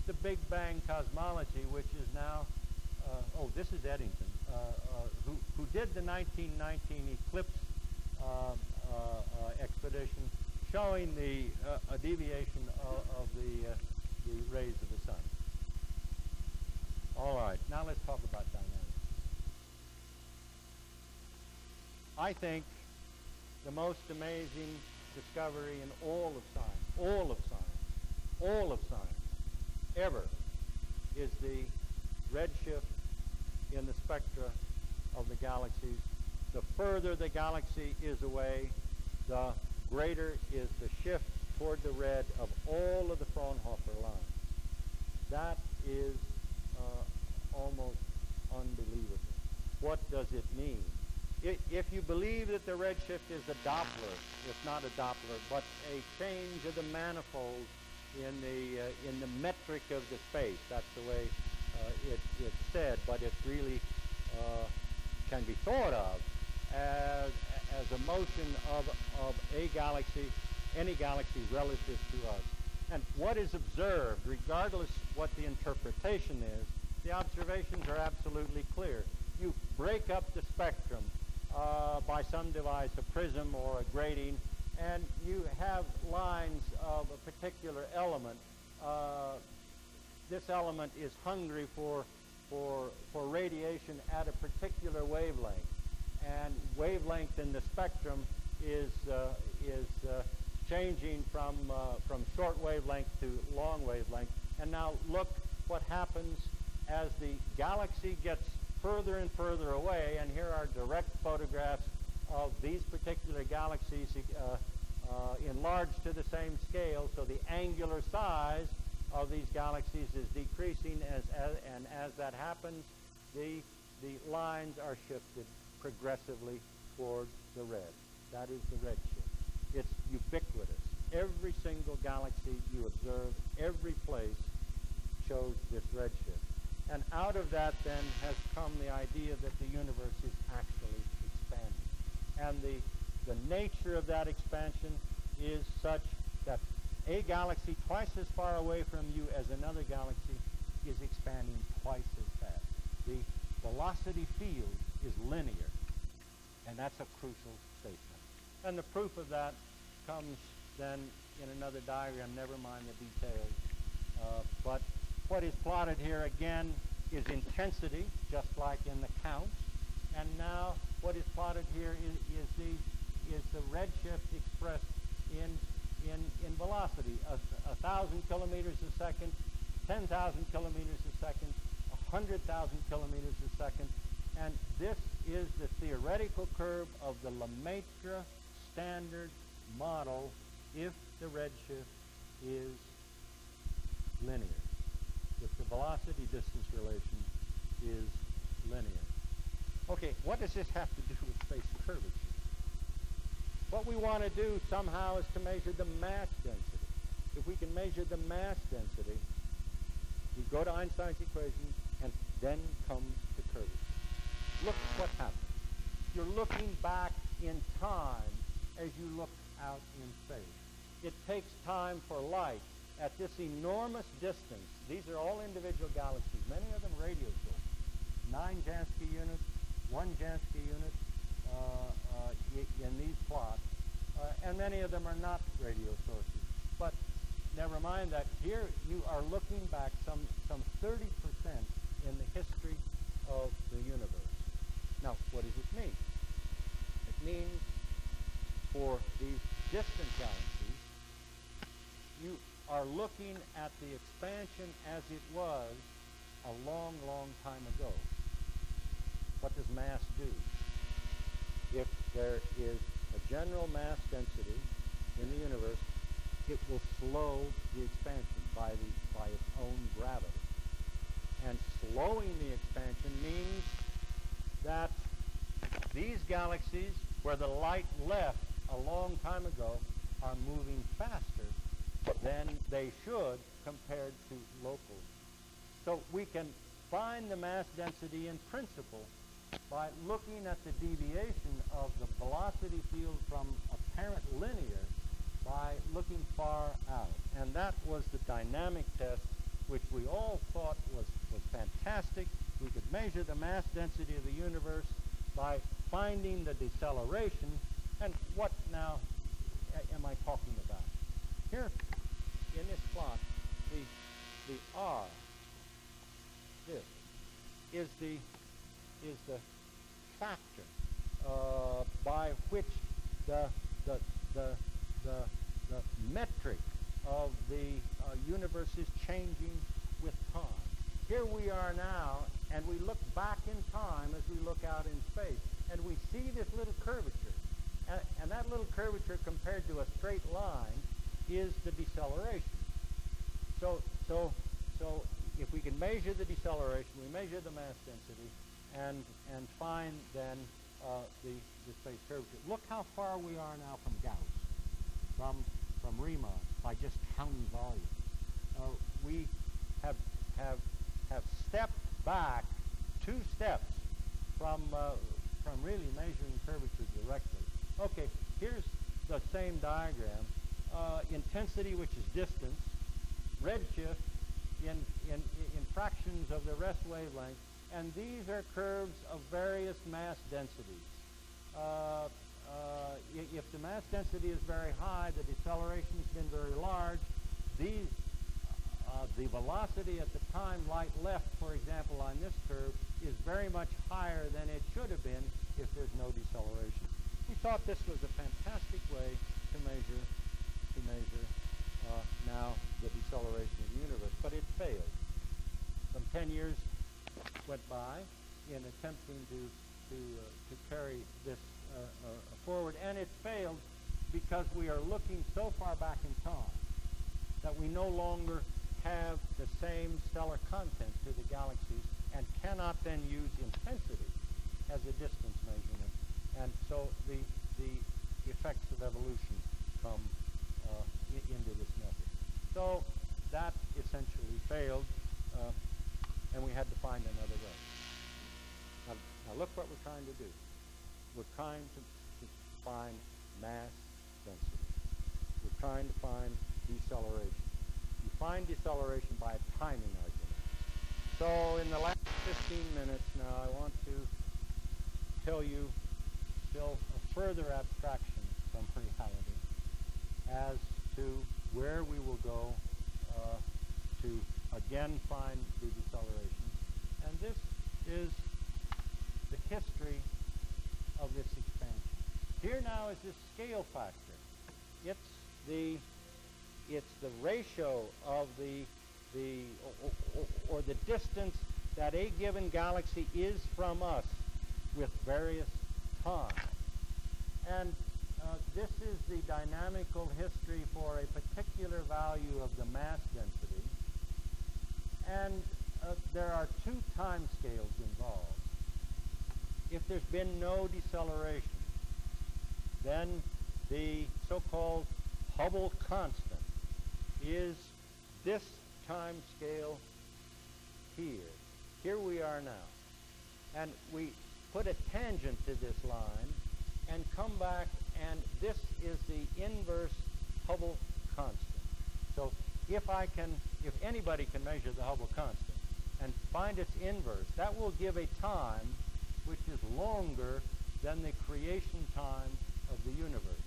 the Big Bang cosmology, which is now, this is Eddington, who did the 1919 eclipse expedition, showing a deviation of the rays of the sun. All right, now let's talk about dynamics. I think the most amazing discovery in all of science, ever, is the redshift in the spectra of the galaxies. The further the galaxy is away, the greater is the shift toward the red of all of the Fraunhofer lines. That is almost unbelievable. What does it mean? If you believe that the redshift is a Doppler, it's not a Doppler, but a change of the manifold in the metric of the space. That's the way it's said, but it really can be thought of as a motion of a galaxy, any galaxy relative to us. And what is observed, regardless what the interpretation is, the observations are absolutely clear. You break up the spectrum by some device, a prism or a grating, and you have lines of a particular element. This element is hungry for radiation at a particular wavelength, and wavelength in the spectrum is changing from short wavelength to long wavelength. And now look what happens as the galaxy gets further and further away, and here are direct photographs of these particular galaxies enlarged to the same scale, so the angular size of these galaxies is decreasing, and as that happens, the lines are shifted progressively toward the red. That is the redshift. It's ubiquitous. Every single galaxy you observe, every place, shows this redshift. And out of that then has come the idea that the universe is actually expanding. And the nature of that expansion is such that a galaxy twice as far away from you as another galaxy is expanding twice as fast. The velocity field is linear, and that's a crucial statement. And the proof of that comes then in another diagram, never mind the details. But what is plotted here again is intensity, just like in the counts. And now what is plotted here is the redshift expressed in velocity. 1,000 kilometers a second, 10,000 kilometers a second, 100,000 kilometers a second. And this is the theoretical curve of the Lemaitre standard model if the redshift is linear, if the velocity-distance relation is linear. Okay, what does this have to do with space curvature? What we want to do somehow is to measure the mass density. If we can measure the mass density, we go to Einstein's equations, and then comes the curvature. Look what happens. You're looking back in time as you look out in space. It takes time for light at this enormous distance. These are all individual galaxies, many of them radio sources. 9 Jansky units, 1 Jansky unit in these plots, and many of them are not radio sources. But never mind that. Here you are looking back some 30% in the history of the universe. Now, what does it mean? It means for these distant galaxies, you are looking at the expansion as it was a long, long time ago. What does mass do? If there is a general mass density in the universe, it will slow the expansion by its own gravity. And slowing the expansion means that these galaxies, where the light left a long time ago, are moving faster than they should compared to local. So we can find the mass density in principle by looking at the deviation of the velocity field from apparent linear by looking far out. And that was the dynamic test, which we all thought was fantastic. We could measure the mass density of the universe by finding the deceleration. And what now am I talking about? Here in this plot, the R, this, is the factor by which the metric of the universe is changing with time. Here we are now, and we look back in time as we look out in space, and we see this little curvature. And that little curvature compared to a straight line is the deceleration. So if we can measure the deceleration, we measure the mass density, and find then the space curvature. Look how far we are now from Gauss, from Riemann, by just counting volume. We have stepped back 2 steps from really measuring curvature directly. Okay, here's the same diagram. Intensity, which is distance, redshift in fractions of the rest wavelength, and these are curves of various mass densities. If the mass density is very high, the deceleration has been very large. The velocity at the time light left, for example, on this curve, is very much higher than it should have been if there's no deceleration. We thought this was a fantastic way to measure now the deceleration of the universe, but it failed. Some 10 years went by in attempting to carry this forward, and it failed because we are looking so far back in time that we no longer have the same stellar content to the galaxies and cannot then use intensity as a distance measurement. And so the effects of evolution come into this method. So that essentially failed, and we had to find another way. Now look what we're trying to do. We're trying to find mass density. We're trying to find deceleration. deceleration. You find deceleration by a timing argument. So in the last 15 minutes now, I want to tell you still a further abstraction from reality as to where we will go to again find the deceleration. And this is the history of this expansion. Here now is this scale factor. It's the ratio of or the distance that a given galaxy is from us with various times. And this is the dynamical history for a particular value of the mass density. And there are two time scales involved. If there's been no deceleration, then the so-called Hubble constant is this time scale here. Here we are now. And we put a tangent to this line and come back, and this is the inverse Hubble constant. So if anybody can measure the Hubble constant and find its inverse, that will give a time which is longer than the creation time of the universe.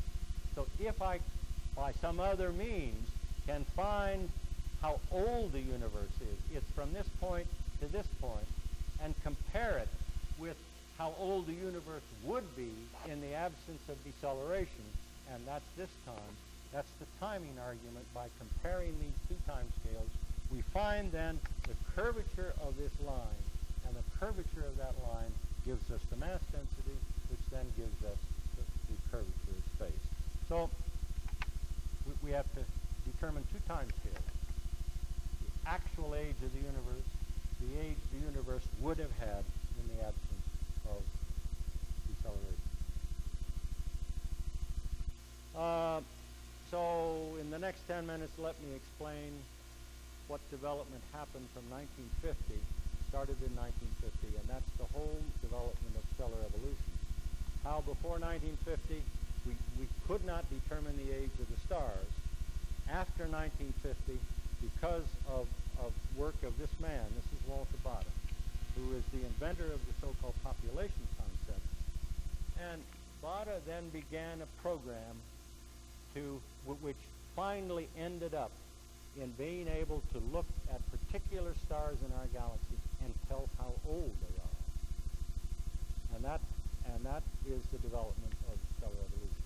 So if I, by some other means, can find how old the universe is, it's from this point to this point, and compare it with how old the universe would be in the absence of deceleration, and that's this time. That's the timing argument. By comparing these two time scales, we find then the curvature of this line, and the curvature of that line gives us the mass density, which then gives us the curvature of space. So we have to determine two time scales. The actual age of the universe, the age the universe would have had in the absence of deceleration. So in the next 10 minutes, let me explain what development happened from 1950, started in 1950, and that's the whole development of stellar evolution. How before 1950, we could not determine the age of the stars. After 1950, because of work of this man, this is Walter Baade, who is the inventor of the so-called population concept. And Baade then began a program which finally ended up in being able to look at particular stars in our galaxy and tell how old they are. And that is the development of stellar evolution.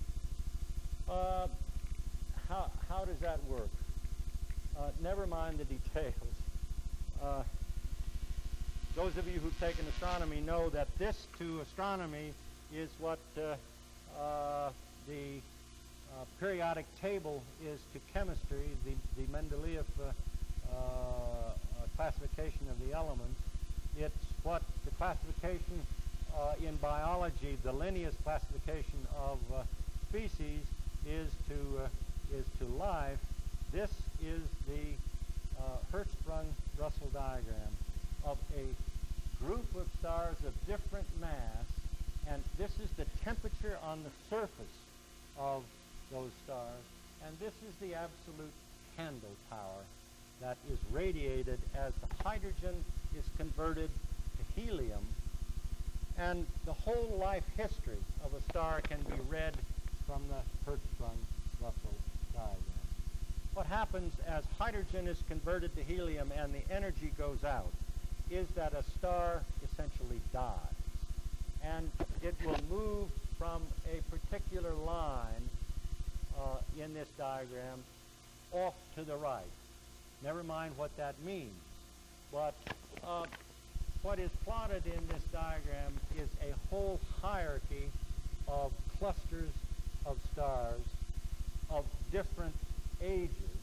How does that work? Never mind the details. Those of you who've taken astronomy know that this to astronomy is what the periodic table is to chemistry, the Mendeleev classification of the elements. It's what the classification in biology, the Linnaeus classification of species, is to life. This is the Hertzsprung-Russell diagram of a group of stars of different mass, and this is the temperature on the surface of those stars, and this is the absolute candle power that is radiated as the hydrogen is converted to helium, and the whole life history of a star can be read from the Hertzsprung-Russell diagram. What happens as hydrogen is converted to helium and the energy goes out is that a star essentially dies, and it will move from a particular line in this diagram off to the right. Never mind what that means, but what is plotted in this diagram is a whole hierarchy of clusters of stars of different ages,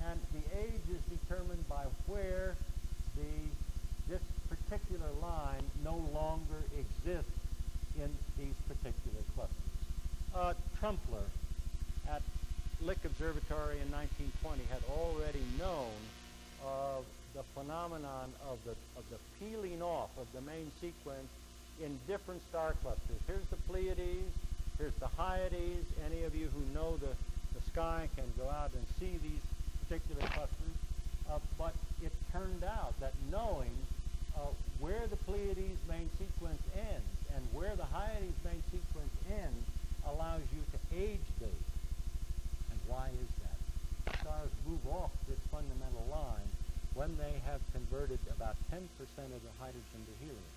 and the age is determined by where this particular line no longer exists in these particular clusters. Trumpler at Lick Observatory in 1920 had already known of the phenomenon of the peeling off of the main sequence in different star clusters. Here's the Pleiades, here's the Hyades. Any of you who know the sky can go out and see these particular clusters, but it turned out that knowing where the Pleiades main sequence ends and where the Hyades main sequence ends allows you to age date. And why is that? Stars move off this fundamental line when they have converted about 10% of the hydrogen to helium.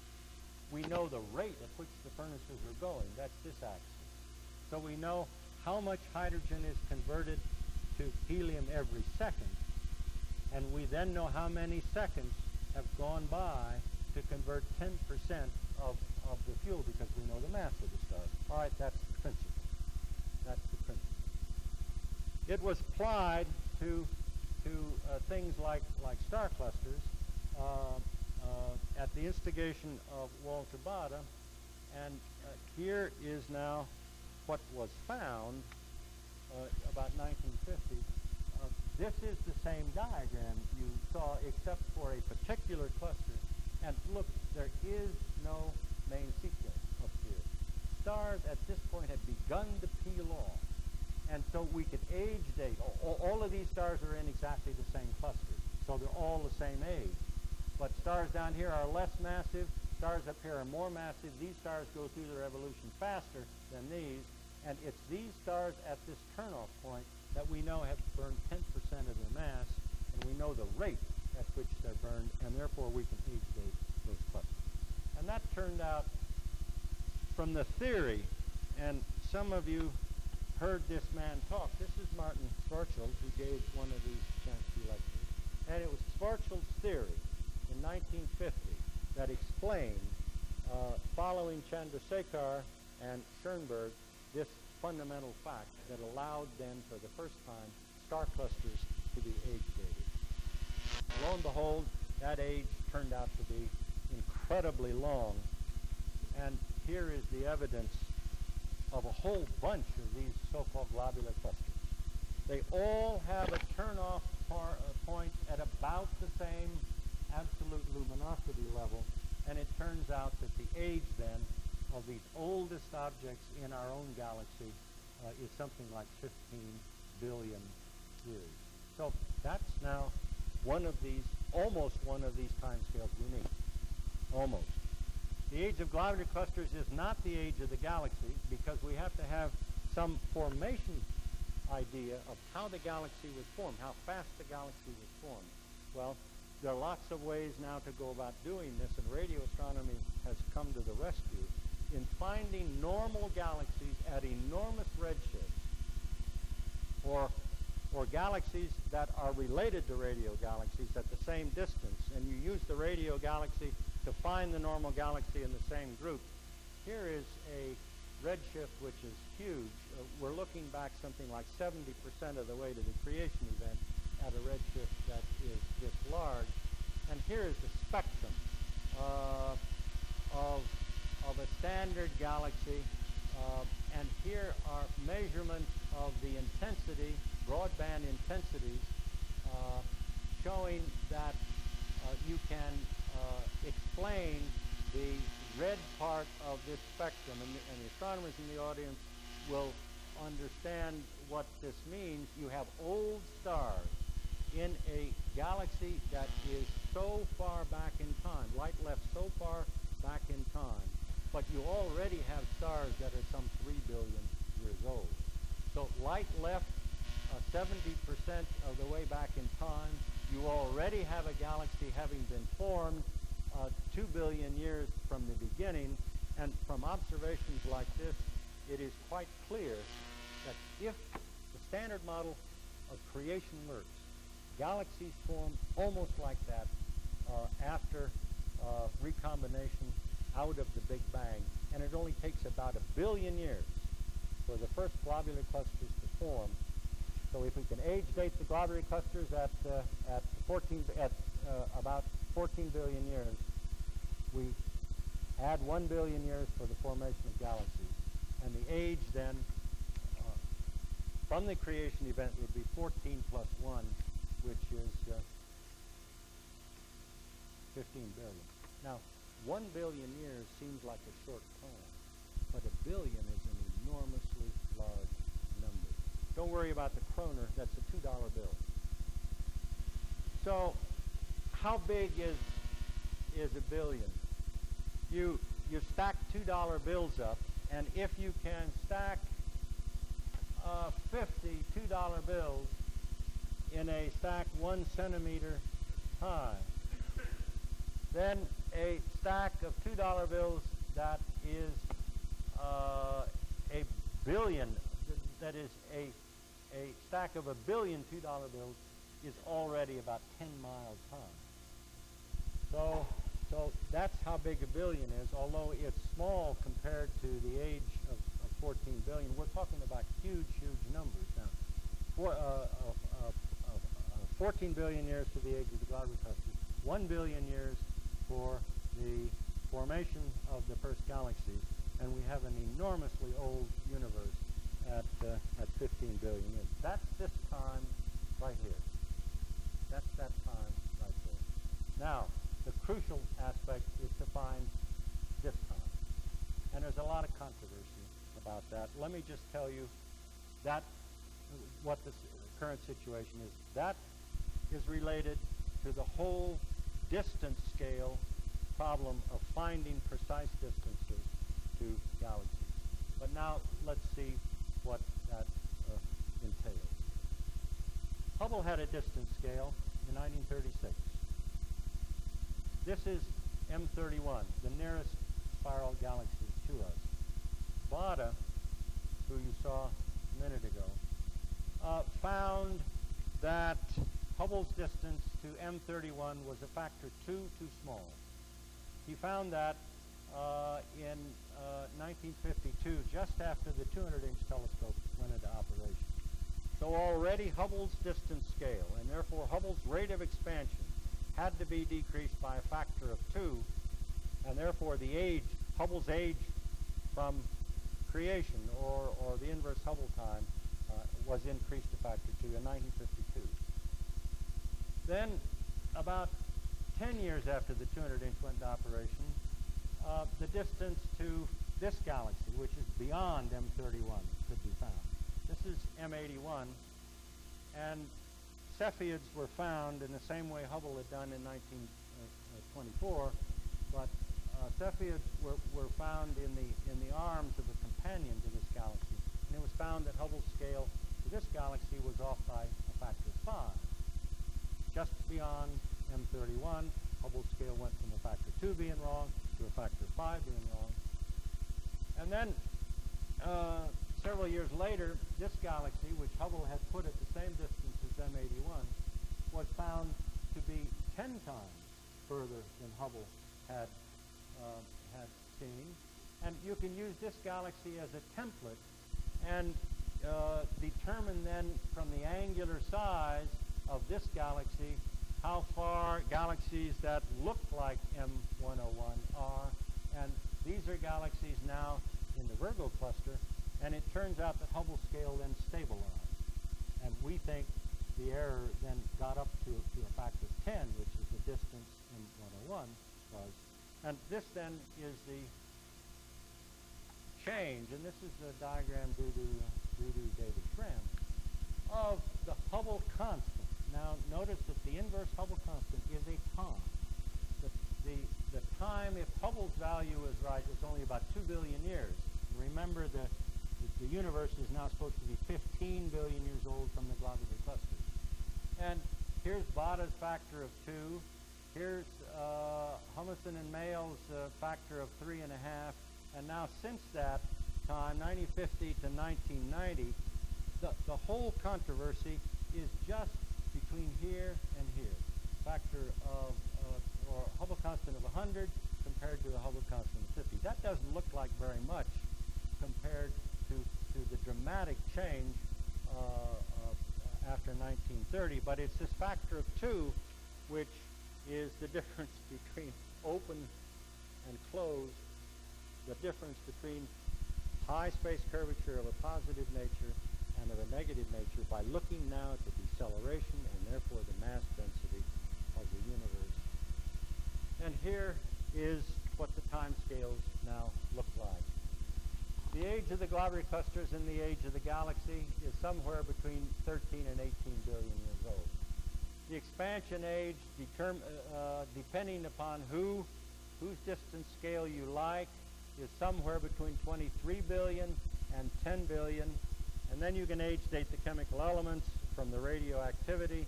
We know the rate at which the furnaces are going. That's this axis. So we know how much hydrogen is converted to helium every second, and we then know how many seconds have gone by to convert 10% of the fuel because we know the mass of the stars. All right, that's the principle. That's the principle. It was applied to things like star clusters at the instigation of Walter Baade, and here is now what was found about 1950. This is the same diagram you saw except for a particular cluster. And look, there is no main sequence up here. Stars at this point had begun to peel off. And so we could age date. All of these stars are in exactly the same cluster. So they're all the same age. But stars down here are less massive. Stars up here are more massive. These stars go through their evolution faster than these. And it's these stars at this turnoff point that we know have burned 10% of their mass, and we know the rate at which they're burned, and therefore we can age date those clusters. And that turned out from the theory, and some of you heard this man talk. This is Martin Schwarzschild, who gave one of these Jansky lectures, and it was Schwarzschild's theory in 1950 that explained, following Chandrasekhar and Schoenberg, this fundamental fact that allowed then for the first time star clusters to be age dated. Lo and behold, that age turned out to be incredibly long, and here is the evidence of a whole bunch of these so-called globular clusters. They all have a turn-off point at about the same absolute luminosity level, and it turns out that the age then of these oldest objects in our own galaxy is something like 15 billion years. So that's now almost one of these timescales we need. Almost. The age of globular clusters is not the age of the galaxy because we have to have some formation idea of how the galaxy was formed, how fast the galaxy was formed. Well, there are lots of ways now to go about doing this, and radio astronomy has come to the rescue in finding normal galaxies at enormous redshifts, or galaxies that are related to radio galaxies at the same distance, and you use the radio galaxy to find the normal galaxy in the same group. Here is a redshift which is huge. We're looking back something like 70% of the way to the creation event at a redshift that is this large. And here is the spectrum of a standard galaxy. And here are measurements of the intensity, broadband intensities, showing that you can explain the red part of this spectrum, and the astronomers in the audience will understand what this means. You have old stars in a galaxy that is so far back in time, light left so far back in time, but you already have stars that are some 3 billion years old. So light left 70% of the way back in time. You already have a galaxy having been formed 2 billion years from the beginning, and from observations like this, it is quite clear that if the standard model of creation works, galaxies form almost like that after recombination out of the Big Bang, and it only takes about 1 billion years for the first globular clusters to form. So if we can age date the globular clusters at about 14 billion years, we add 1 billion years for the formation of galaxies, and the age then from the creation event would be 14 plus 1, which is 15 billion. Now, 1 billion years seems like a short time, but 1 billion is an enormously large number. Don't worry about the kroner. That's a $2 bill. So how big is a billion? You stack $2 bills up, and if you can stack 50 $2 bills in a stack 1 centimeter high, then a stack of $2 bills that is a billion, that is a stack of a billion $2 bills is already about 10 miles high. So that's how big a billion is, although it's small compared to the age of 14 billion. We're talking about huge, huge numbers now. 14 billion years to the age of the globular clusters, 1 billion years for the formation of the first galaxies, and we have an enormously old universe at 15 billion years. That's this time right here. That's that time right there. Now, the crucial aspect is to find this time. And there's a lot of controversy about that. Let me just tell you that what the current situation is. That is related to the whole distance scale problem of finding precise distances to galaxies. But now let's see what that entails. Hubble had a distance scale in 1936. This is M31, the nearest spiral galaxy to us. Baade, who you saw a minute ago, found that Hubble's distance to M31 was a factor 2 too small. He found that in 1952, just after the 200-inch telescope went into operation. So already Hubble's distance scale, and therefore Hubble's rate of expansion, had to be decreased by a factor of 2, and therefore the age, Hubble's age from creation, or the inverse Hubble time, was increased a factor 2 in 1952. Then, about 10 years after the 200-inch went into operation, the distance to this galaxy, which is beyond M31, could be found. This is M81, and Cepheids were found in the same way Hubble had done in 1924, but Cepheids were found in the arms of a companion to this galaxy, and it was found that Hubble's scale to this galaxy was off by a factor of 5. Just beyond M31, Hubble's scale went from a factor 2 being wrong to a factor 5 being wrong. And then several years later, this galaxy, which Hubble had put at the same distance as M81, was found to be 10 times further than Hubble had seen. And you can use this galaxy as a template and determine then from the angular size of this galaxy how far galaxies that look like M101 are. And these are galaxies now in the Virgo cluster, and it turns out that Hubble's scale then stabilized. And we think the error then got up to a factor of 10, which is the distance M101 was. And this then is the change, and this is the diagram due to David Schramm, of the Hubble constant. Now notice that the inverse Hubble constant is a time. The time, if Hubble's value is right, it's only about 2 billion years. Remember the universe is now supposed to be 15 billion years old from the globular clusters. And here's Bade's factor of 2. Here's Humison and Mayall's factor of 3.5. And now since that time, 1950 to 1990, the whole controversy is just between here and here. Factor of, or Hubble constant of 100 compared to a Hubble constant of 50. That doesn't look like very much compared to the dramatic change after 1930, but it's this factor of 2 which is the difference between open and closed, the difference between high space curvature of a positive nature and of a negative nature by looking now at the deceleration and therefore the mass density of the universe. And here is what the time scales now look like. The age of the globular clusters and the age of the galaxy is somewhere between 13 and 18 billion years old. The expansion age, depending upon whose distance scale you like, is somewhere between 23 billion and 10 billion. And then you can age date the chemical elements from the radioactivity.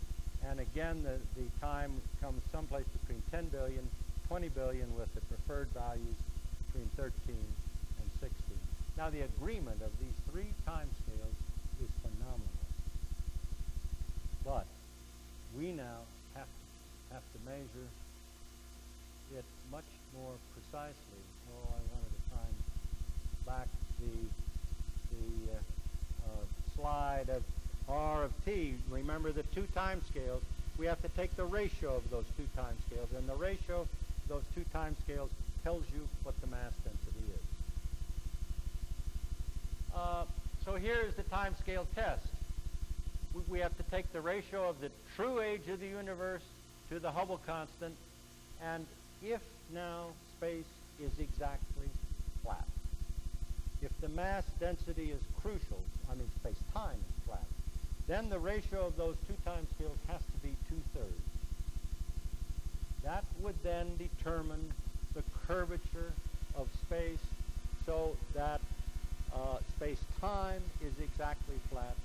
And again, the time comes someplace between 10 billion, 20 billion, with the preferred values between 13 and 16. Now, the agreement of these three time scales is phenomenal. But we now have to measure it much more precisely. Oh, I wanted to find back the slide of R of t. Remember the two time scales. We have to take the ratio of those two time scales, and the ratio of those two time scales tells you what the mass density is. So here's the time scale test. We have to take the ratio of the true age of the universe to the Hubble constant, and if now space is exactly flat, if the mass density is crucial, I mean space-time is flat, then the ratio of those two time scales has to be 2/3. That would then determine the curvature of space so that space-time is exactly flat.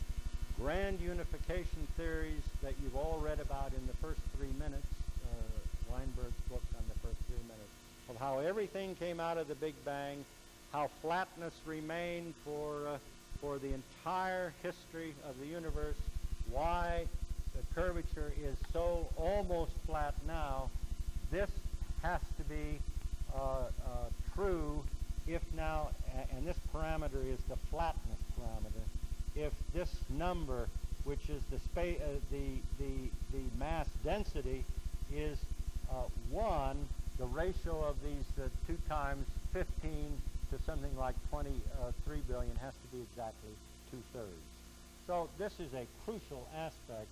Grand unification theories that you've all read about in the first 3 minutes, Weinberg's book on the first 3 minutes, of how everything came out of the Big Bang, how flatness remained for the entire history of the universe, why the curvature is so almost flat now. This has to be true if now, and this parameter is the flatness parameter, if this number, which is the mass density, is 1, the ratio of these 2 times 15 to something like 23 billion has to be exactly 2/3. So this is a crucial aspect,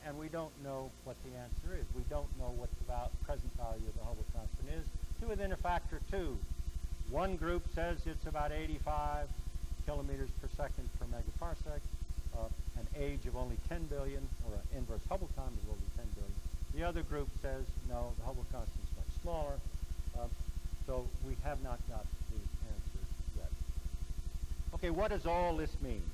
and we don't know what the answer is. We don't know what the present value of the Hubble constant is to within a factor 2. One group says it's about 85 kilometers per second per megaparsec, an age of only 10 billion, or an inverse Hubble time of only 10 billion. The other group says, no, the Hubble constant is much smaller, so we have not got the answer yet. Okay, what does all this mean?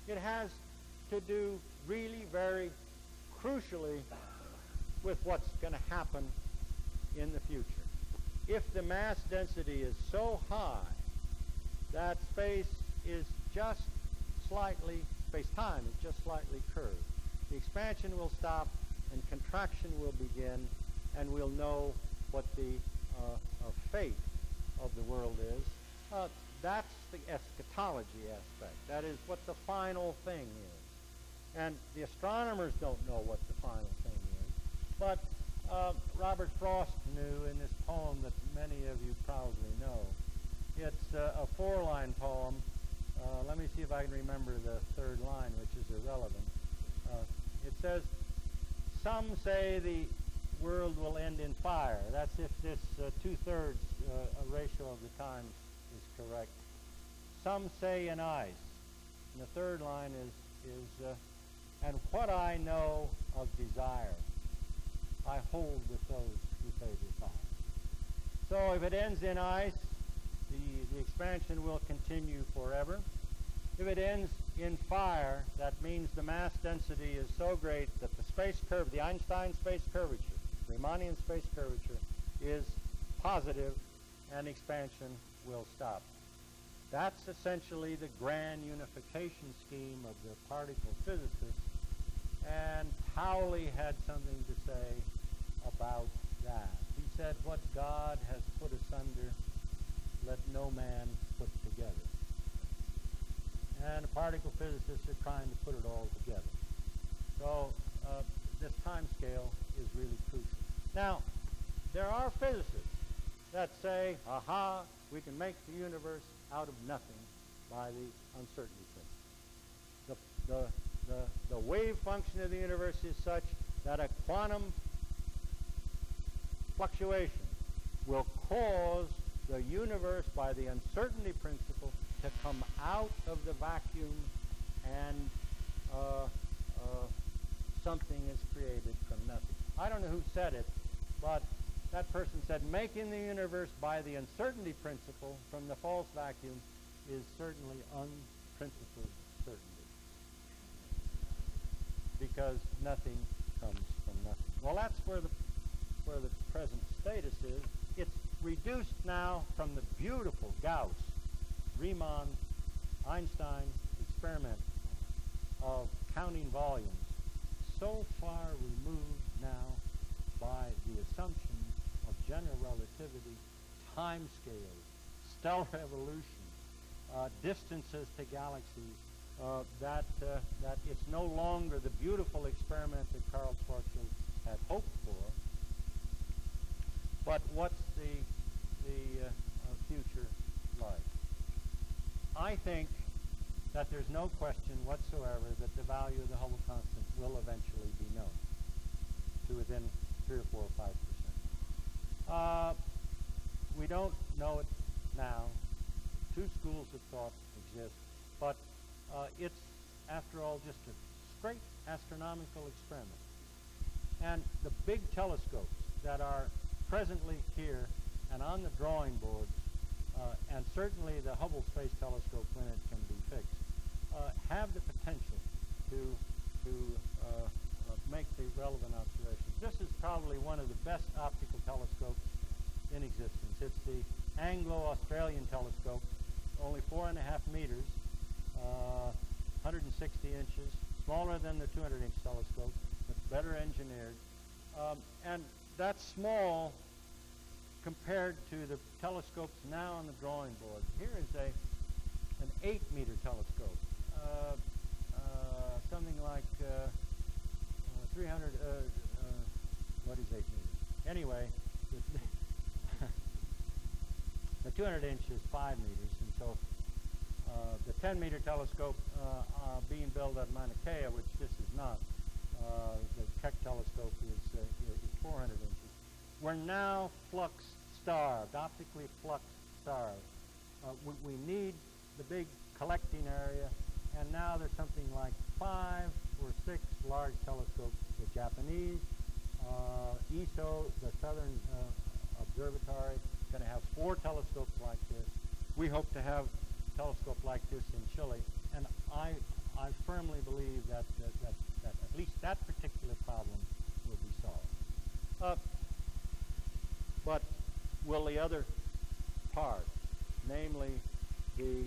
It has to do really very crucially with what's going to happen in the future. If the mass density is so high that space-time is just slightly curved, the expansion will stop and contraction will begin, and we'll know what the fate of the world is. That's the eschatology aspect. That is what the final thing is. And the astronomers don't know what the final thing is, but Robert Frost knew in this poem that many of you probably know. It's a 4-line poem. Let me see if I can remember the third line, which is irrelevant. It says, some say the world will end in fire. That's if this 2/3 ratio of the times is correct. Some say in ice. And the third line is and what I know of desire, I hold with those who favor fire. So if it ends in ice, the expansion will continue forever. If it ends in fire, that means the mass density is so great that the Einstein space curvature, the Riemannian space curvature, is positive and expansion will stop. That's essentially the grand unification scheme of the particle physicists, and Pauli had something to say about that. He said, what God has put asunder, let no man put together. And the particle physicists are trying to put it all together. So this time scale is really crucial. Now, there are physicists that say, aha, we can make the universe out of nothing by the uncertainty principle. The wave function of the universe is such that a quantum fluctuation will cause the universe by the uncertainty principle to come out of the vacuum and something is created from nothing. I don't know who said it, but that person said, making the universe by the uncertainty principle from the false vacuum is certainly unprincipled certainty, because nothing comes from nothing. Well, that's where the present status is. It's reduced now from the beautiful Gauss, Riemann, Einstein experiment of counting volumes, so far removed now by the assumption of general relativity, time scales, stellar evolution, distances to galaxies, that it's no longer the beautiful experiment that Karl Schwarzschild had hoped for. But what's the future like? I think that there's no question whatsoever that the value of the Hubble constant will eventually be known to within 3 or 4 or 5%. We don't know it now. Two schools of thought exist, but it's, after all, just a straight astronomical experiment. And the big telescopes that are presently here and on the drawing boards, and certainly the Hubble Space Telescope when it can be fixed, have the potential to make the relevant observations. This is probably one of the best optical telescopes in existence. It's the Anglo-Australian telescope, only 4.5 meters, 160 inches, smaller than the 200-inch telescope, but better engineered. And that's small compared to the telescopes now on the drawing board. Here is an 8-meter telescope, something like 300, what is 8 meters? Anyway, the 200-inch is 5 meters, and so the 10-meter telescope being built at Mauna Kea, which this is not, the Keck telescope is 400 inches. We're now flux-starved, optically flux-starved. We need the big collecting area, and now there's something like 5 or 6 large telescopes. The Japanese, ESO, the Southern Observatory, is going to have 4 telescopes like this. We hope to have a telescope like this in Chile, and I firmly believe that at least that particular problem will be solved. But will the other part, namely the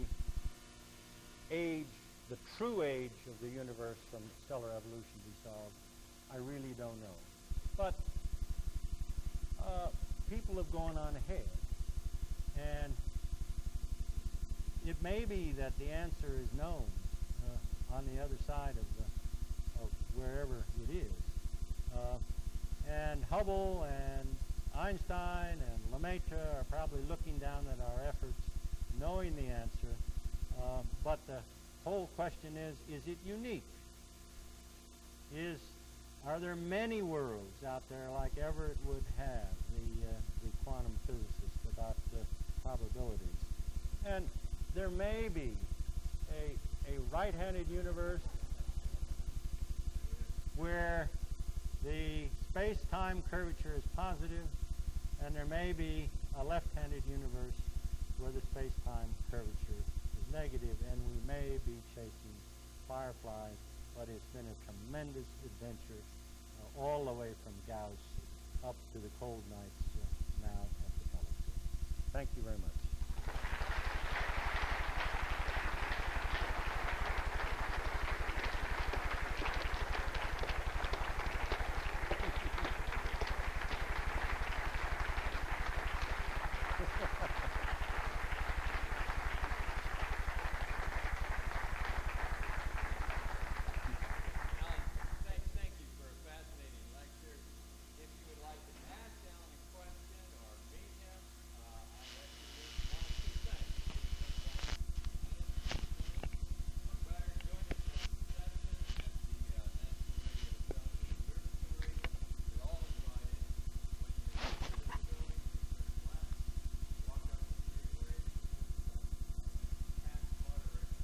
age, the true age of the universe from stellar evolution, be solved? I really don't know. But people have gone on ahead, and it may be that the answer is known on the other side of wherever it is. And Hubble and Einstein and Lemaitre are probably looking down at our efforts, knowing the answer. But the whole question is it unique? Are there many worlds out there like Everett would have, the quantum physicist, about probabilities? And there may be a right-handed universe where the space-time curvature is positive, and there may be a left-handed universe where the space-time curvature is negative, and we may be chasing fireflies, but it's been a tremendous adventure all the way from Gauss up to the cold nights now at the telescope. Thank you very much.